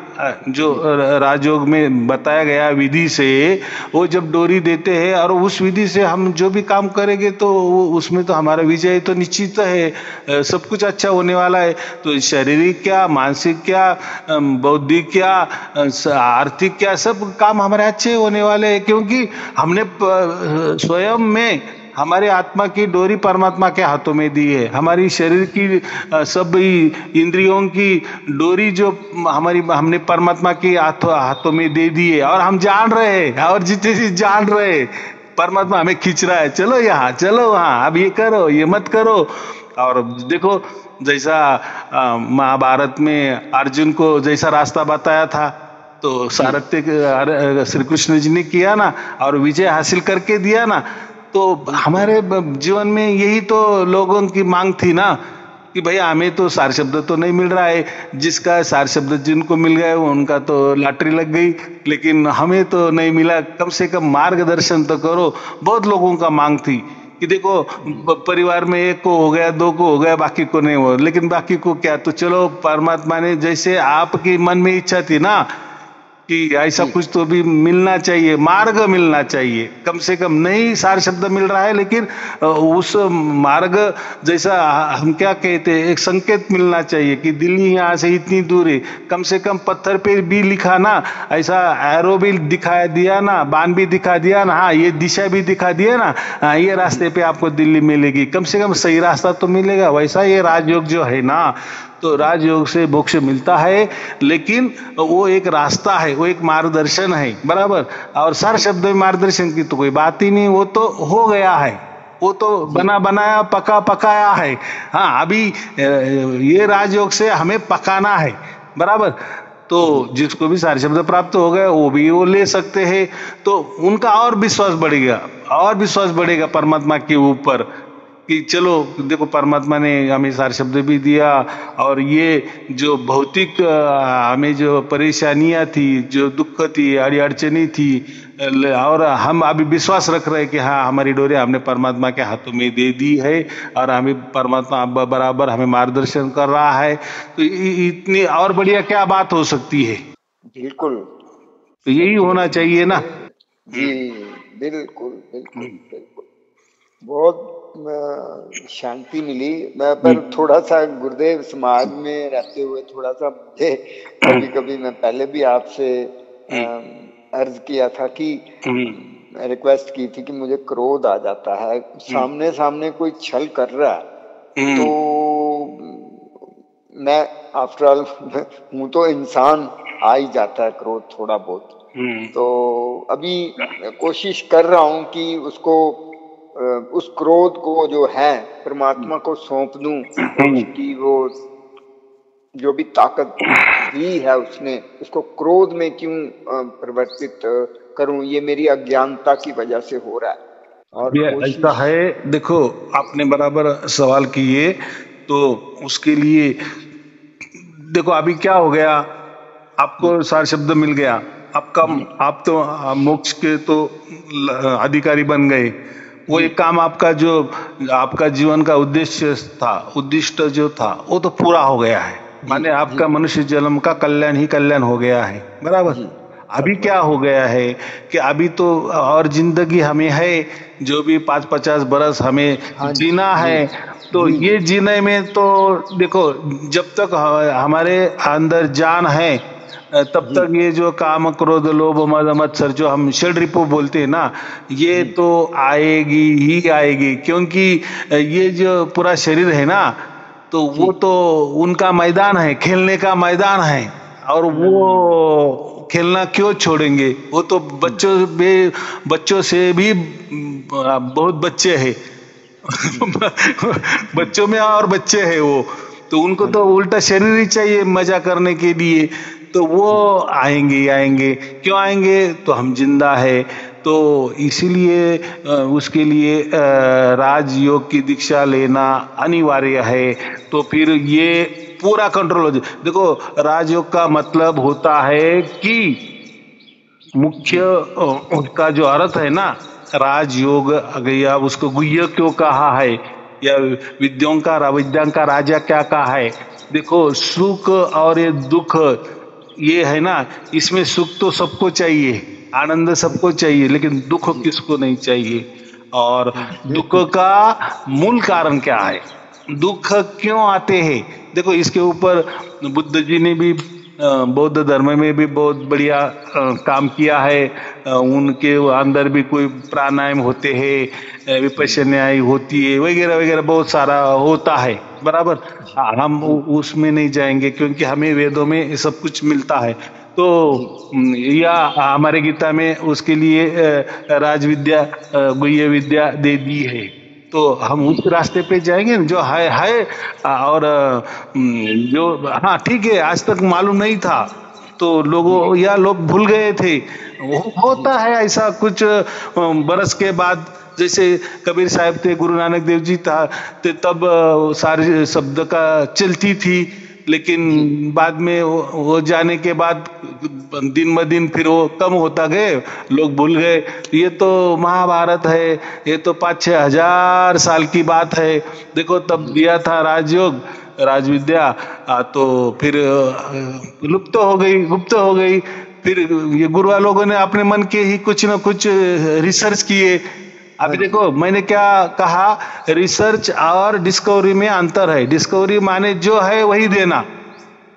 जो राजयोग में बताया गया विधि से, वो जब डोरी देते हैं और उस विधि से हम जो भी काम करेंगे तो उसमें तो हमारा विजय तो निश्चित है, सब कुछ अच्छा होने वाला है। तो शारीरिक क्या, मानसिक क्या, बौद्धिक क्या, आर्थिक क्या, सब काम हमारे अच्छे होने वाले हैं, क्योंकि हमने स्वयं में हमारे आत्मा की डोरी परमात्मा के हाथों में दी है। हमारी शरीर की सब इंद्रियों की डोरी जो हमने परमात्मा के हाथों में दे दी है, और हम जान रहे हैं, और जितने चीज जान रहे हैं परमात्मा हमें खींच रहा है, चलो यहाँ चलो वहाँ, अब ये करो ये मत करो। और देखो जैसा महाभारत में अर्जुन को जैसा रास्ता बताया था, तो सारथ्य श्री कृष्ण जी ने किया ना, और विजय हासिल करके दिया ना। तो हमारे जीवन में यही तो लोगों की मांग थी ना, कि भैया हमें तो सार शब्द तो नहीं मिल रहा है, जिसका सार शब्द जिनको मिल गए उनका तो लॉटरी लग गई, लेकिन हमें तो नहीं मिला, कम से कम मार्गदर्शन तो करो। बहुत लोगों का मांग थी कि देखो परिवार में एक को हो गया, दो को हो गया, बाकी को नहीं हो, लेकिन बाकी को क्या, तो चलो परमात्मा ने जैसे आपकी मन में इच्छा थी ना कि ऐसा कुछ तो भी मिलना चाहिए, मार्ग मिलना चाहिए, कम से कम नहीं सार शब्द मिल रहा है, लेकिन उस मार्ग जैसा हम क्या कहते हैं, एक संकेत मिलना चाहिए कि दिल्ली यहाँ से इतनी दूर है, कम से कम पत्थर पे भी लिखा ना, ऐसा एरो भी दिखा दिया ना, बाण भी दिखा दिया ना, हाँ ये दिशा भी दिखा दिया ना, हाँ ये रास्ते पे आपको दिल्ली मिलेगी, कम से कम सही रास्ता तो मिलेगा। वैसा ये राजयोग जो है ना, तो राजयोग से मोक्ष मिलता है, लेकिन वो एक रास्ता है, वो एक मार्गदर्शन है, बराबर। और सार शब्द में मार्गदर्शन की तो कोई बात ही नहीं, वो तो हो गया है, वो तो बना बनाया पकाया है। हाँ अभी ये राजयोग से हमें पकाना है, बराबर। तो जिसको भी सारे शब्द प्राप्त हो गए वो ले सकते हैं, तो उनका और विश्वास बढ़ेगा परमात्मा के ऊपर, कि चलो देखो परमात्मा ने हमें सारे शब्द भी दिया, और ये जो भौतिक हमें जो परेशानियां थी, जो दुख थी, अड़चनी थी, और हम अभी विश्वास रख रहे हैं कि हाँ हमारी डोरी हमने परमात्मा के हाथों में दे दी है, और हमें परमात्मा बराबर हमें मार्गदर्शन कर रहा है, तो इतनी और बढ़िया क्या बात हो सकती है। बिल्कुल, तो यही होना चाहिए ना जी। बिल्कुल बिल्कुल बिल्कुल, बहुत शांति मिली। मैं पर थोड़ा सा गुरुदेव समाज में रहते हुए थोड़ा सा मुझे कभी कभी, मैं पहले भी आपसे अर्ज किया था कि रिक्वेस्ट की थी कि मुझे क्रोध आ जाता है, सामने कोई छल कर रहा है तो मैं आफ्टर ऑल हूँ तो इंसान, आ ही जाता है क्रोध थोड़ा बहुत। तो अभी कोशिश कर रहा हूँ कि उसको उस क्रोध को जो है परमात्मा को सौंप दूं, उसकी वो जो भी ताकत दी है उसने, उसको क्रोध में क्यों परिवर्तित करूं, ये मेरी अज्ञानता की वजह से हो रहा है। और ऐसा है, देखो आपने बराबर सवाल किए, तो उसके लिए देखो अभी क्या हो गया, आपको सार शब्द मिल गया, आप तो मोक्ष के तो अधिकारी बन गए, वो एक काम आपका जीवन का उद्दिष्ट जो था वो तो पूरा हो गया है, माने आपका मनुष्य जन्म का कल्याण ही कल्याण हो गया है, बराबर। अभी क्या हो गया है कि अभी तो और जिंदगी हमें है, जो भी 5-50 बरस हमें जीना है, तो ये जीने में तो देखो जब तक हमारे अंदर जान है तब तक ये जो काम क्रोध लोभ मद मत्सर जो हम षड्रिपु बोलते हैं ना, ये तो आएगी ही आएगी, क्योंकि ये जो पूरा शरीर है ना, तो वो तो उनका मैदान है, खेलने का मैदान है, और वो खेलना क्यों छोड़ेंगे, वो तो बच्चों से भी बहुत बच्चे हैं बच्चों में और बच्चे हैं वो, तो उनको तो उल्टा शरीर ही चाहिए मजा करने के लिए, तो वो आएंगे क्यों आएंगे, तो हम जिंदा है, तो इसीलिए उसके लिए राजयोग की दीक्षा लेना अनिवार्य है, तो फिर ये पूरा कंट्रोल हो जाए। देखो राजयोग का मतलब होता है कि मुख्य उसका जो अर्थ है ना, राजयोग गया, उसको गुह्य क्यों कहा है, या विद्यों का राजा क्या कहा है। देखो सुख और ये दुख ये है ना, इसमें सुख तो सबको चाहिए, आनंद सबको चाहिए, लेकिन दुख किसको नहीं चाहिए। और दुख का मूल कारण क्या है, दुख क्यों आते हैं, देखो इसके ऊपर बुद्ध जी ने भी बौद्ध धर्म में भी बहुत बढ़िया काम किया है, उनके अंदर भी कोई प्राणायाम होते हैं, विपश्यना होती है, वगैरह वगैरह बहुत सारा होता है, बराबर। हम उसमें नहीं जाएंगे क्योंकि हमें वेदों में ये सब कुछ मिलता है, तो या हमारे गीता में उसके लिए राजविद्या गुह्य विद्या दे दी है, तो हम उस रास्ते पे जाएंगे जो है। और जो हाँ ठीक है, आज तक मालूम नहीं था तो लोग भूल गए थे, होता है ऐसा कुछ बरस के बाद, जैसे कबीर साहब थे, गुरु नानक देव जी था, तब सारे शब्द का चलती थी, लेकिन बाद में वो जाने के बाद दिन ब दिन फिर वो कम होता गए, लोग भूल गए। ये तो महाभारत है, ये तो 5-6 हजार साल की बात है, देखो तब दिया था राजयोग राजविद्या, तो फिर लुप्त हो गई, गुप्त हो गई। फिर ये गुरुआ लोगों ने अपने मन के ही कुछ न कुछ रिसर्च किए। अभी देखो मैंने क्या कहा, रिसर्च और डिस्कवरी में अंतर है। डिस्कवरी माने जो है वही देना,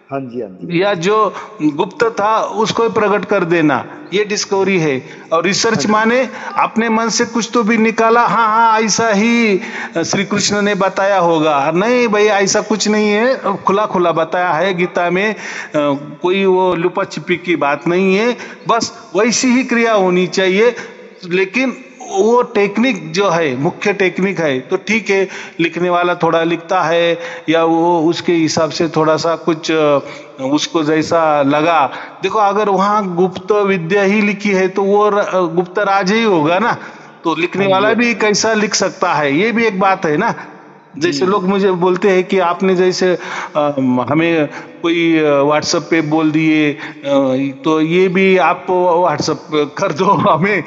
हाँ जी, या जो गुप्त था उसको प्रकट कर देना, ये डिस्कवरी है। और रिसर्च माने अपने मन से कुछ तो भी निकाला, हाँ ऐसा ही श्री कृष्ण ने बताया होगा, नहीं भाई ऐसा कुछ नहीं है, खुला खुला बताया है गीता में, कोई वो लुपा छिपी की बात नहीं है, बस वैसी ही क्रिया होनी चाहिए। लेकिन वो टेक्निक जो है, मुख्य टेक्निक है, तो ठीक है लिखने वाला थोड़ा लिखता है, या वो उसके हिसाब से थोड़ा सा कुछ उसको जैसा लगा। देखो अगर वहाँ गुप्त विद्या ही लिखी है तो वो गुप्त राज ही होगा ना, तो लिखने वाला भी कैसा लिख सकता है, ये भी एक बात है ना। जैसे लोग मुझे बोलते हैं कि आपने जैसे हमें कोई व्हाट्सएप पे बोल दिए, तो ये भी आप व्हाट्सएप कर दो हमें,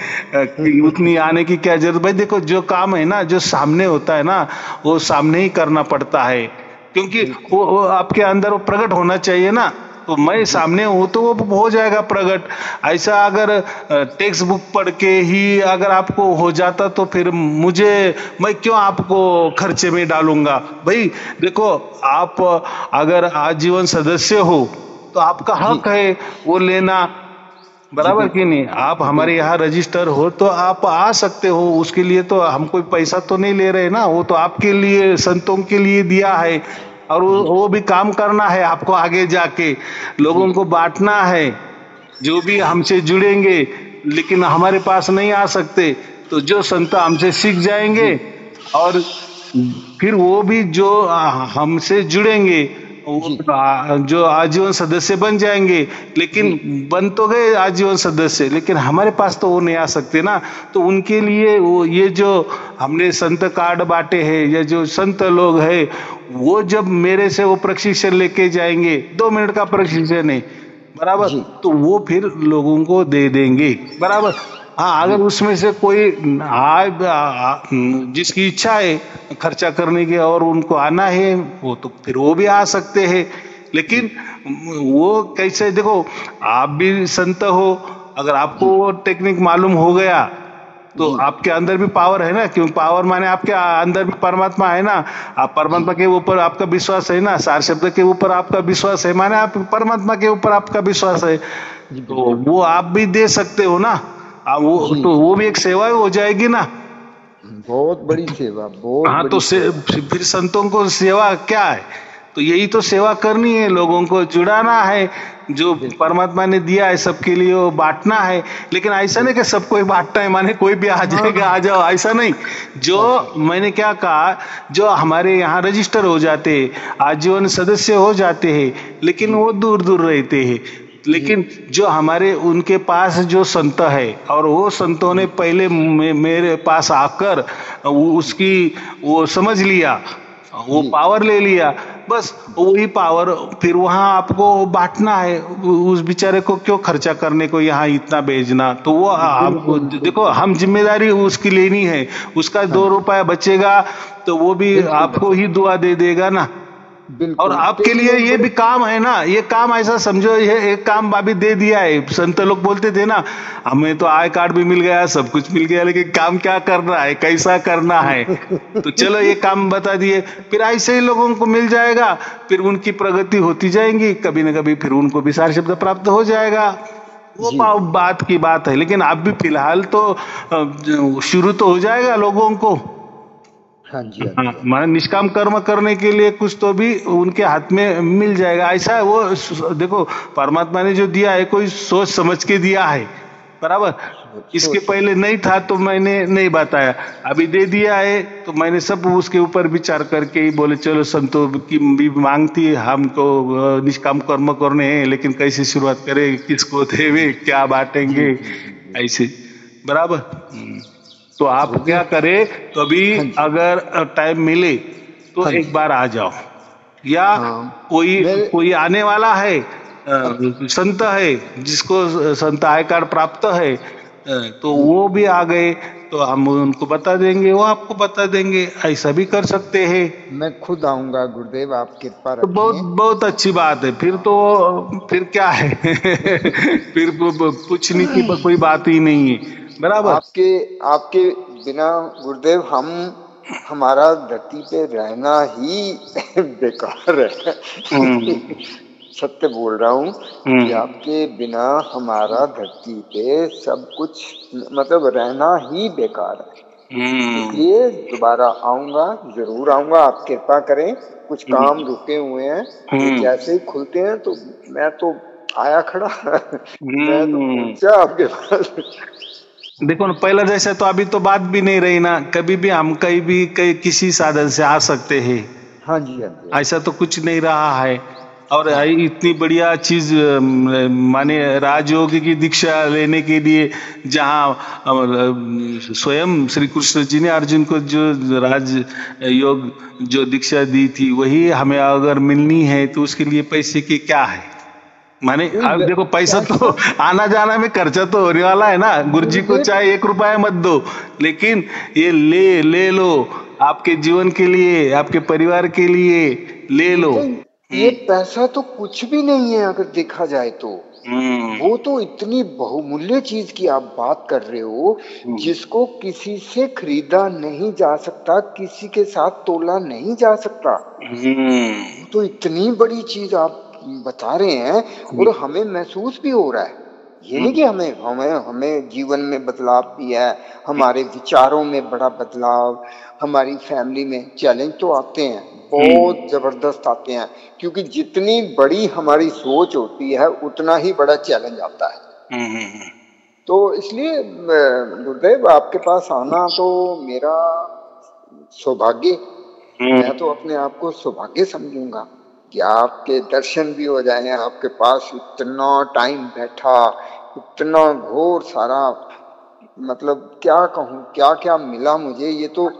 उतनी आने की क्या जरूरत। भाई देखो जो काम है ना, जो सामने होता है ना, वो सामने ही करना पड़ता है, क्योंकि वो आपके अंदर वो प्रकट होना चाहिए ना। तो मैं सामने हूँ तो वो हो जाएगा प्रकट। ऐसा अगर टेक्स्ट बुक पढ़ के ही अगर आपको हो जाता तो फिर मैं क्यों आपको खर्चे में डालूंगा। भाई देखो आप अगर आजीवन सदस्य हो तो आपका हक है वो लेना, बराबर कि नहीं। आप हमारे यहाँ रजिस्टर हो तो आप आ सकते हो, उसके लिए तो हम कोई पैसा तो नहीं ले रहे ना, वो तो आपके लिए संतों के लिए दिया है, और वो भी काम करना है आपको, आगे जाके लोगों को बांटना है। जो भी हमसे जुड़ेंगे लेकिन हमारे पास नहीं आ सकते, तो जो संत हमसे सीख जाएंगे और फिर वो भी जो हमसे जुड़ेंगे जो आजीवन सदस्य बन जाएंगे, लेकिन बन तो गए आजीवन सदस्य, लेकिन हमारे पास तो वो नहीं आ सकते ना। तो उनके लिए वो ये जो हमने संत कार्ड बांटे हैं, या जो संत लोग हैं, वो जब मेरे से वो प्रशिक्षण लेके जाएंगे, 2 मिनट का प्रशिक्षण है, बराबर, तो वो फिर लोगों को दे देंगे, बराबर। हाँ, अगर उसमें से कोई जिसकी इच्छा है खर्चा करने की और उनको आना है वो तो फिर वो भी आ सकते हैं। लेकिन वो कैसे, देखो आप भी संत हो, अगर आपको वो टेक्निक मालूम हो गया तो आपके अंदर भी पावर है ना, क्यों पावर माने आपके अंदर भी परमात्मा है ना। आप परमात्मा के ऊपर आपका विश्वास है ना, सार शब्द के ऊपर आपका विश्वास है माने आप परमात्मा के ऊपर आपका विश्वास है, तो वो आप भी दे सकते हो ना। वो तो वो भी एक सेवा हो जाएगी ना। बहुत बड़ी सेवा, बहुत हाँ, तो बड़ी सेवा। फिर संतों को सेवा क्या है, तो यही तो सेवा करनी है, लोगों को जुड़ाना है, जो परमात्मा ने दिया है सबके लिए वो बांटना है। लेकिन ऐसा नहीं कि सबको ही बांटना है माने कोई भी आ जाएगा आ जाओ, ऐसा नहीं। जो मैंने क्या कहा, जो हमारे यहाँ रजिस्टर हो जाते हैं, आजीवन सदस्य हो जाते हैं, लेकिन वो दूर दूर रहते हैं, लेकिन जो हमारे उनके पास जो संत है और वो संतों ने पहले मेरे पास आकर उसकी वो समझ लिया, वो पावर ले लिया, बस वही पावर फिर वहां आपको बांटना है। उस बेचारे को क्यों खर्चा करने को यहाँ इतना भेजना, तो वो आपको देखो हम जिम्मेदारी उसकी लेनी है। उसका 2 रुपया बचेगा तो वो भी आपको ही दुआ दे देगा ना। और आपके लिए ये भी काम है ना, ये काम ऐसा समझो, ये एक काम अभी दे दिया है। संत लोग बोलते थे ना, हमें तो आई कार्ड भी मिल गया, सब कुछ मिल गया, लेकिन काम क्या करना है, कैसा करना है, तो चलो ये काम बता दिए, फिर ऐसे ही लोगों को मिल जाएगा, फिर उनकी प्रगति होती जाएंगी, कभी न कभी फिर उनको भी सार शब्द प्राप्त हो जाएगा। वो बात की बात है, लेकिन आप भी फिलहाल तो शुरू तो हो जाएगा लोगों को। हाँ जी, माने निष्काम कर्म करने के लिए कुछ तो भी उनके हाथ में मिल जाएगा। ऐसा है वो, देखो परमात्मा ने जो दिया है कोई सोच समझ के दिया है, बराबर। इसके पहले नहीं था तो मैंने नहीं बताया, अभी दे दिया है तो मैंने सब उसके ऊपर विचार करके ही बोले चलो संतों की भी मांग थी, हमको निष्काम कर्म करने हैं, लेकिन कैसे शुरुआत करें, किसको देवे, क्या बांटेंगे, ऐसे, बराबर। तो आप क्या करें, कभी अगर टाइम मिले तो एक बार आ जाओ, या कोई आने वाला है संत है जिसको संत आय कार्ड प्राप्त है, तो वो भी आ गए तो हम उनको बता देंगे, वो आपको बता देंगे, ऐसा भी कर सकते हैं। मैं खुद आऊंगा गुरुदेव, आप कृपा तो बहुत रखिए। बहुत अच्छी बात है, फिर तो फिर क्या है फिर पूछने की कोई बात ही नहीं है, बराबर। आपके बिना गुरुदेव हमारा धरती पे रहना ही बेकार है। सत्य बोल रहा हूँ कि आपके बिना हमारा धरती पे सब कुछ मतलब रहना ही बेकार है। इसलिए दोबारा आऊंगा, जरूर आऊंगा, आप कृपा करें। कुछ काम रुके हुए हैं, तो जैसे ही खुलते हैं तो मैं तो आया खड़ा मैं तो पहुंचा आपके पास। देखो ना, पहला जैसे तो अभी तो बात भी नहीं रही ना, कभी भी हम कहीं भी किसी साधन से आ सकते हैं। हाँ जी, हाँ जी। ऐसा तो कुछ नहीं रहा है। और इतनी बढ़िया चीज माने राजयोग की दीक्षा लेने के लिए, जहाँ स्वयं श्री कृष्ण जी ने अर्जुन को जो राज योग जो दीक्षा दी थी, वही हमें अगर मिलनी है तो उसके लिए पैसे की क्या है, माने अब देखो पैसा तो आना जाना में खर्चा तो होने वाला है ना। गुरुजी को चाहे 1 रुपया मत दो, लेकिन ये ले लो, आपके जीवन के लिए, आपके परिवार के लिए ले लो। ये पैसा तो कुछ भी नहीं है अगर देखा जाए तो। वो तो इतनी बहुमूल्य चीज की आप बात कर रहे हो, जिसको किसी से खरीदा नहीं जा सकता, किसी के साथ तोला नहीं जा सकता। तो इतनी बड़ी चीज आप बता रहे हैं, और हमें महसूस भी हो रहा है। ये नहीं कि हमें जीवन में बदलाव भी है, हमारे विचारों में बड़ा बदलाव, हमारी फैमिली में चैलेंज तो आते हैं, बहुत जबरदस्त आते हैं, क्योंकि जितनी बड़ी हमारी सोच होती है उतना ही बड़ा चैलेंज आता है। तो इसलिए गुरुदेव आपके पास आना तो मेरा सौभाग्य, मैं तो अपने आप को सौभाग्य समझूंगा कि आपके दर्शन भी हो जाए। आपके पास इतना टाइम बैठा, इतना घोर सारा, मतलब क्या कहूँ, क्या क्या मिला मुझे। ये तो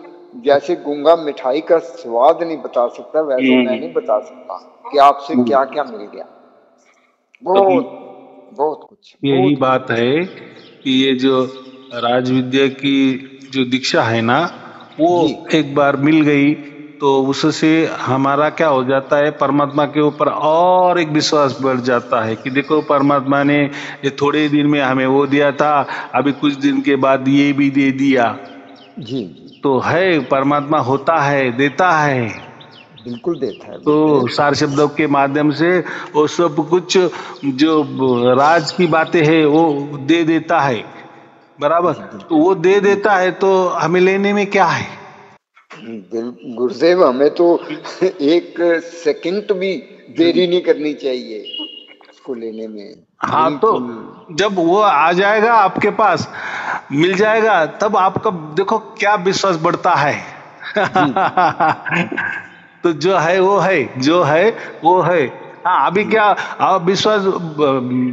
जैसे गूंगा मिठाई का स्वाद नहीं बता सकता, वैसे मैं नहीं बता सकता कि आपसे क्या क्या मिल गया। बहुत बहुत कुछ। यही बात है कि ये जो राज विद्या की जो दीक्षा है ना, वो एक बार मिल गई तो उससे हमारा क्या हो जाता है, परमात्मा के ऊपर और एक विश्वास बढ़ जाता है कि देखो परमात्मा ने ये थोड़े दिन में हमें वो दिया था, अभी कुछ दिन के बाद ये भी दे दिया। जी तो है, परमात्मा होता है, देता है, बिल्कुल देता है। तो सार शब्दों के माध्यम से वो सब कुछ जो राज की बातें है वो दे देता है, बराबर। तो वो दे देता है तो हमें लेने में क्या है। गुरुदेव, हमें तो एक सेकंड भी देरी नहीं करनी चाहिए उसको लेने में। हाँ, तो जब वो आ जाएगा आपके पास, मिल जाएगा, तब आपका देखो क्या विश्वास बढ़ता है। तो जो है वो है, जो है वो है। हाँ, अभी क्या विश्वास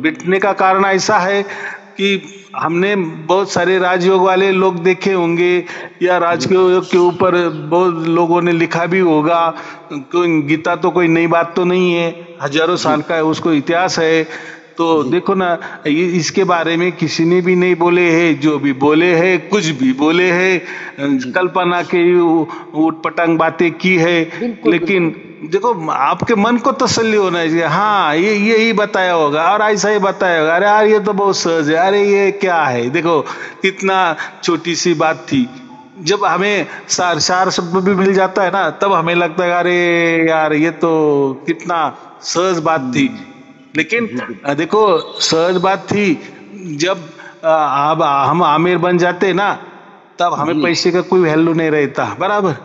बिटने का कारण ऐसा है कि हमने बहुत सारे राजयोग वाले लोग देखे होंगे, या राजयोग के ऊपर बहुत लोगों ने लिखा भी होगा। कोई गीता तो कोई नई बात तो नहीं है, हजारों साल का है, उसको इतिहास है। तो देखो ना, इसके बारे में किसी ने भी नहीं बोले है, जो भी बोले है कुछ भी बोले है, कल्पना के उटपटांग बातें की है। लेकिन देखो, आपके मन को तसल्ली होना चाहिए, हाँ ये यही बताया होगा और ऐसा ही बताया होगा। अरे यार ये तो बहुत सहज है, अरे ये क्या है, देखो कितना छोटी सी बात थी। जब हमें सार शब्द भी मिल जाता है ना, तब हमें लगता है अरे यार ये तो कितना सहज बात थी। लेकिन देखो, सहज बात थी, जब अब हम आमिर बन जाते ना, तब हमें पैसे का कोई वैल्यू नहीं रहता, बराबर।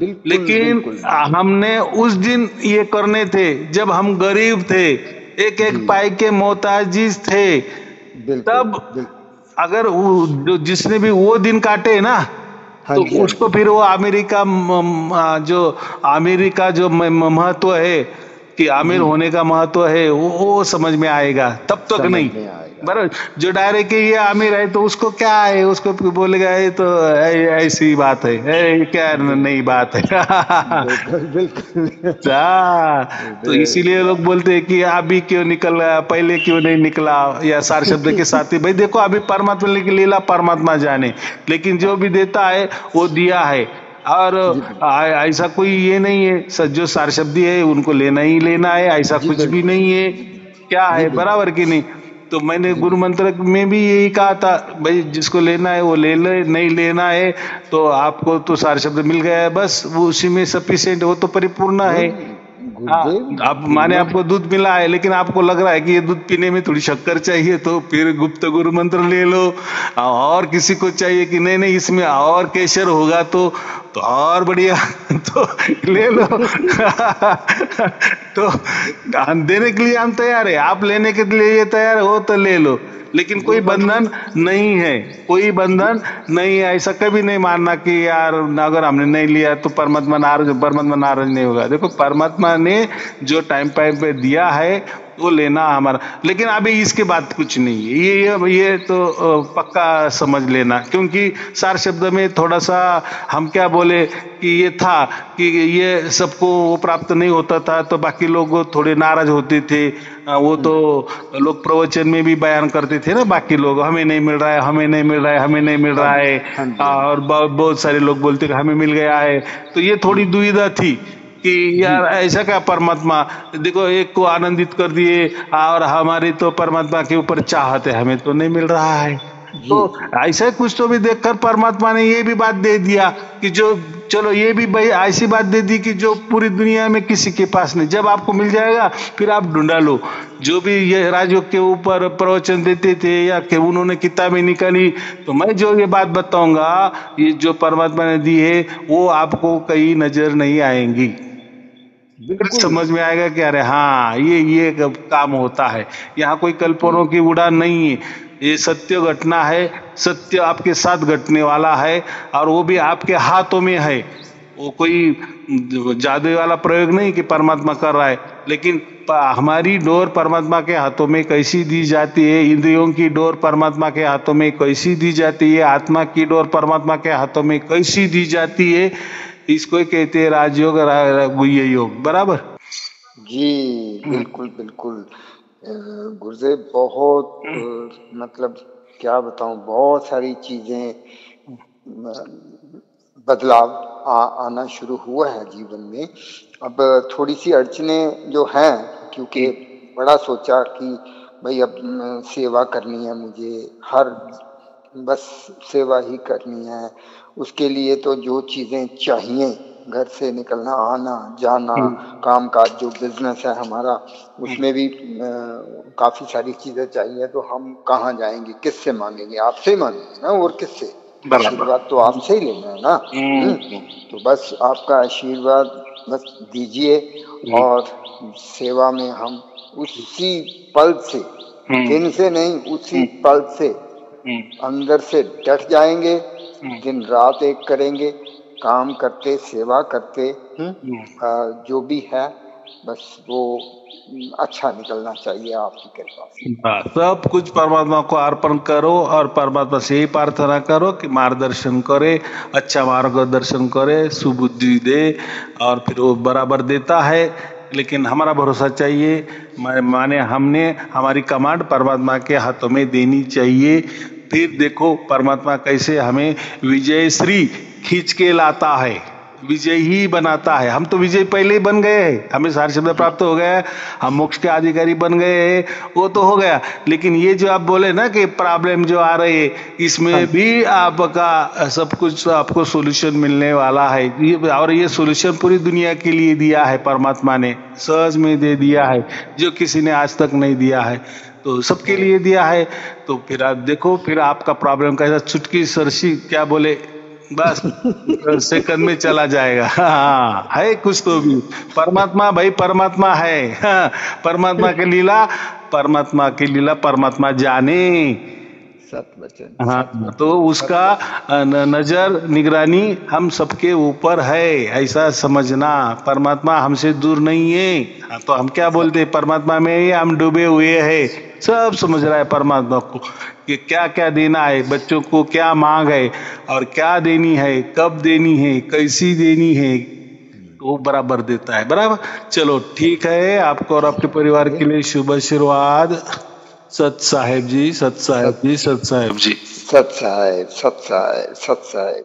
लेकिन हमने उस दिन ये करने थे जब हम गरीब थे, एक एक पाई के मोहताजिज थे। तब अगर जो जिसने भी वो दिन काटे ना, तो उसको फिर वो अमेरिका जो महत्व है कि आमिर होने का महत्व है, वो समझ में आएगा, तब तक नहीं, बराबर। जो डायरेक्ट ये आमिर है तो उसको क्या है, उसको बोलेगा ये तो ऐसी बात है, क्या नई बात है। तो इसीलिए लोग बोलते हैं कि अभी क्यों निकला, पहले क्यों नहीं निकला, या सार शब्द के साथ ही। भाई देखो, अभी परमात्मा की लीला परमात्मा जाने, लेकिन जो भी देता है वो दिया है। और ऐसा कोई ये नहीं है, जो सार शब्दी है उनको लेना ही लेना है, ऐसा कुछ भी नहीं है, क्या है, बराबर कि नहीं। तो मैंने गुरु मंत्र में भी यही कहा था, भाई जिसको लेना है वो ले ले, नहीं लेना है तो आपको तो सार शब्द मिल गया है, बस वो उसी में सफिशिएंट, वो तो परिपूर्ण है। आप माने आपको दूध मिला है, लेकिन आपको लग रहा है कि ये दूध पीने में थोड़ी शक्कर चाहिए, तो फिर गुप्त गुरु मंत्र ले लो। और किसी को चाहिए कि नहीं नहीं इसमें और केसर होगा तो और बढ़िया, तो ले लो। तो देने के लिए हम तैयार है, आप लेने के लिए तैयार हो तो ले लो, लेकिन कोई बंधन नहीं है, कोई बंधन नहीं है। ऐसा कभी नहीं मानना कि यार अगर हमने नहीं लिया तो परमात्मा नाराज नहीं होगा। देखो, परमात्मा ने जो टाइम पे दिया है वो लेना हमारा, लेकिन अभी इसके बाद कुछ नहीं है, ये तो पक्का समझ लेना। क्योंकि सार शब्द में थोड़ा सा हम क्या बोले कि ये था कि ये सबको प्राप्त नहीं होता था, तो बाकी लोग थोड़े नाराज होते थे। वो तो लोग प्रवचन में भी बयान करते थे ना, बाकी लोग हमें नहीं मिल रहा है, हमें नहीं मिल रहा है, हमें नहीं मिल रहा है, और बहुत सारे लोग बोलते हमें मिल गया है। तो ये थोड़ी दुविधा थी कि यार ऐसा क्या, परमात्मा देखो एक को आनंदित कर दिए और हमारी तो परमात्मा के ऊपर चाहत है, हमें तो नहीं मिल रहा है। तो ऐसा कुछ तो भी देखकर परमात्मा ने ये भी बात दे दिया कि जो, चलो ये भी भाई ऐसी बात दे दी कि जो पूरी दुनिया में किसी के पास नहीं। जब आपको मिल जाएगा फिर आप ढूंढा लो। जो भी ये राजयोग के ऊपर प्रवचन देते थे या कि उन्होंने किताबें निकाली, तो मैं जो ये बात बताऊंगा, ये जो परमात्मा ने दी है वो आपको कहीं नजर नहीं आएंगी। समझ में आएगा कि अरे हाँ ये काम होता है। यहाँ कोई कल्पनाओं की उड़ान नहीं है, ये सत्य घटना है, सत्य आपके साथ घटने वाला है, और वो भी आपके हाथों में है। वो कोई जादू वाला प्रयोग नहीं कि परमात्मा कर रहा है, लेकिन हमारी डोर परमात्मा के हाथों में कैसी दी जाती है, इंद्रियों की डोर परमात्मा के हाथों में कैसी दी जाती है, आत्मा की डोर परमात्मा के हाथों में कैसी दी जाती है, इसको कहते हैं राजयोग, गुह्य योग, बराबर। जी बिल्कुल बिल्कुल गुरुदेव, बहुत मतलब क्या बताऊं, बहुत सारी चीजें बदलाव आना शुरू हुआ है जीवन में। अब थोड़ी सी अड़चनें जो हैं, क्योंकि बड़ा सोचा कि भाई अब सेवा करनी है मुझे, हर बस सेवा ही करनी है। उसके लिए तो जो चीजें चाहिए, घर से निकलना, आना जाना, काम काज, जो बिजनेस है हमारा, उसमें भी काफी सारी चीजें चाहिए। तो हम कहाँ जाएंगे, किससे मांगेंगे? आपसे ही मांगेंगे ना, और किससे? आशीर्वाद तो आपसे ही लेना है ना। तो बस आपका आशीर्वाद बस दीजिए, और सेवा में हम उसी पल से, दिन से नहीं, उसी पल से अंदर से डट जाएंगे, दिन रात एक करेंगे, काम करते, सेवा करते, जो भी है बस वो अच्छा निकलना चाहिए आपकी कृपा से। सब कुछ परमात्मा को अर्पण करो, और परमात्मा से ही प्रार्थना करो कि मार्गदर्शन करे, अच्छा मार्गदर्शन करे, सुबुद्धि दे, और फिर वो बराबर देता है। लेकिन हमारा भरोसा चाहिए, माने हमने हमारी कमांड परमात्मा के हाथों में देनी चाहिए। फिर देखो परमात्मा कैसे हमें विजयश्री खींच के लाता है, विजय ही बनाता है। हम तो विजय पहले ही बन गए हैं, हमें सारे शब्द प्राप्त हो गया है, हम मोक्ष के अधिकारी बन गए हैं, वो तो हो गया। लेकिन ये जो आप बोले ना कि प्रॉब्लम जो आ रही है, इसमें भी आपका सब कुछ आपको सोल्यूशन मिलने वाला है। और ये सोल्यूशन पूरी दुनिया के लिए दिया है परमात्मा ने, सहज में दे दिया है, जो किसी ने आज तक नहीं दिया है, तो सबके लिए दिया है। तो फिर आप देखो, फिर आपका प्रॉब्लम कैसा चुटकी सरसी क्या बोले, बस सेकंड में चला जाएगा। हाँ, है कुछ तो भी परमात्मा, भाई परमात्मा है। हाँ, परमात्मा की लीला, परमात्मा की लीला परमात्मा जाने। सत्वचन। हाँ, तो उसका नजर निगरानी हम सबके ऊपर है, ऐसा समझना। परमात्मा हमसे दूर नहीं है। हाँ, तो हम क्या बोलते हैं, परमात्मा में ही हम डूबे हुए हैं। सब समझ रहा है परमात्मा को कि क्या क्या देना है, बच्चों को क्या मांग है, और क्या देनी है, कब देनी है, कैसी देनी है, वो बराबर देता है। बराबर, चलो ठीक है। आपको और आपके परिवार के लिए शुभ आशीर्वाद। सत साहेब जी, सत साहेब जी, सत साहेब जी, सत साहेब, सत साहेब, सत साहेब।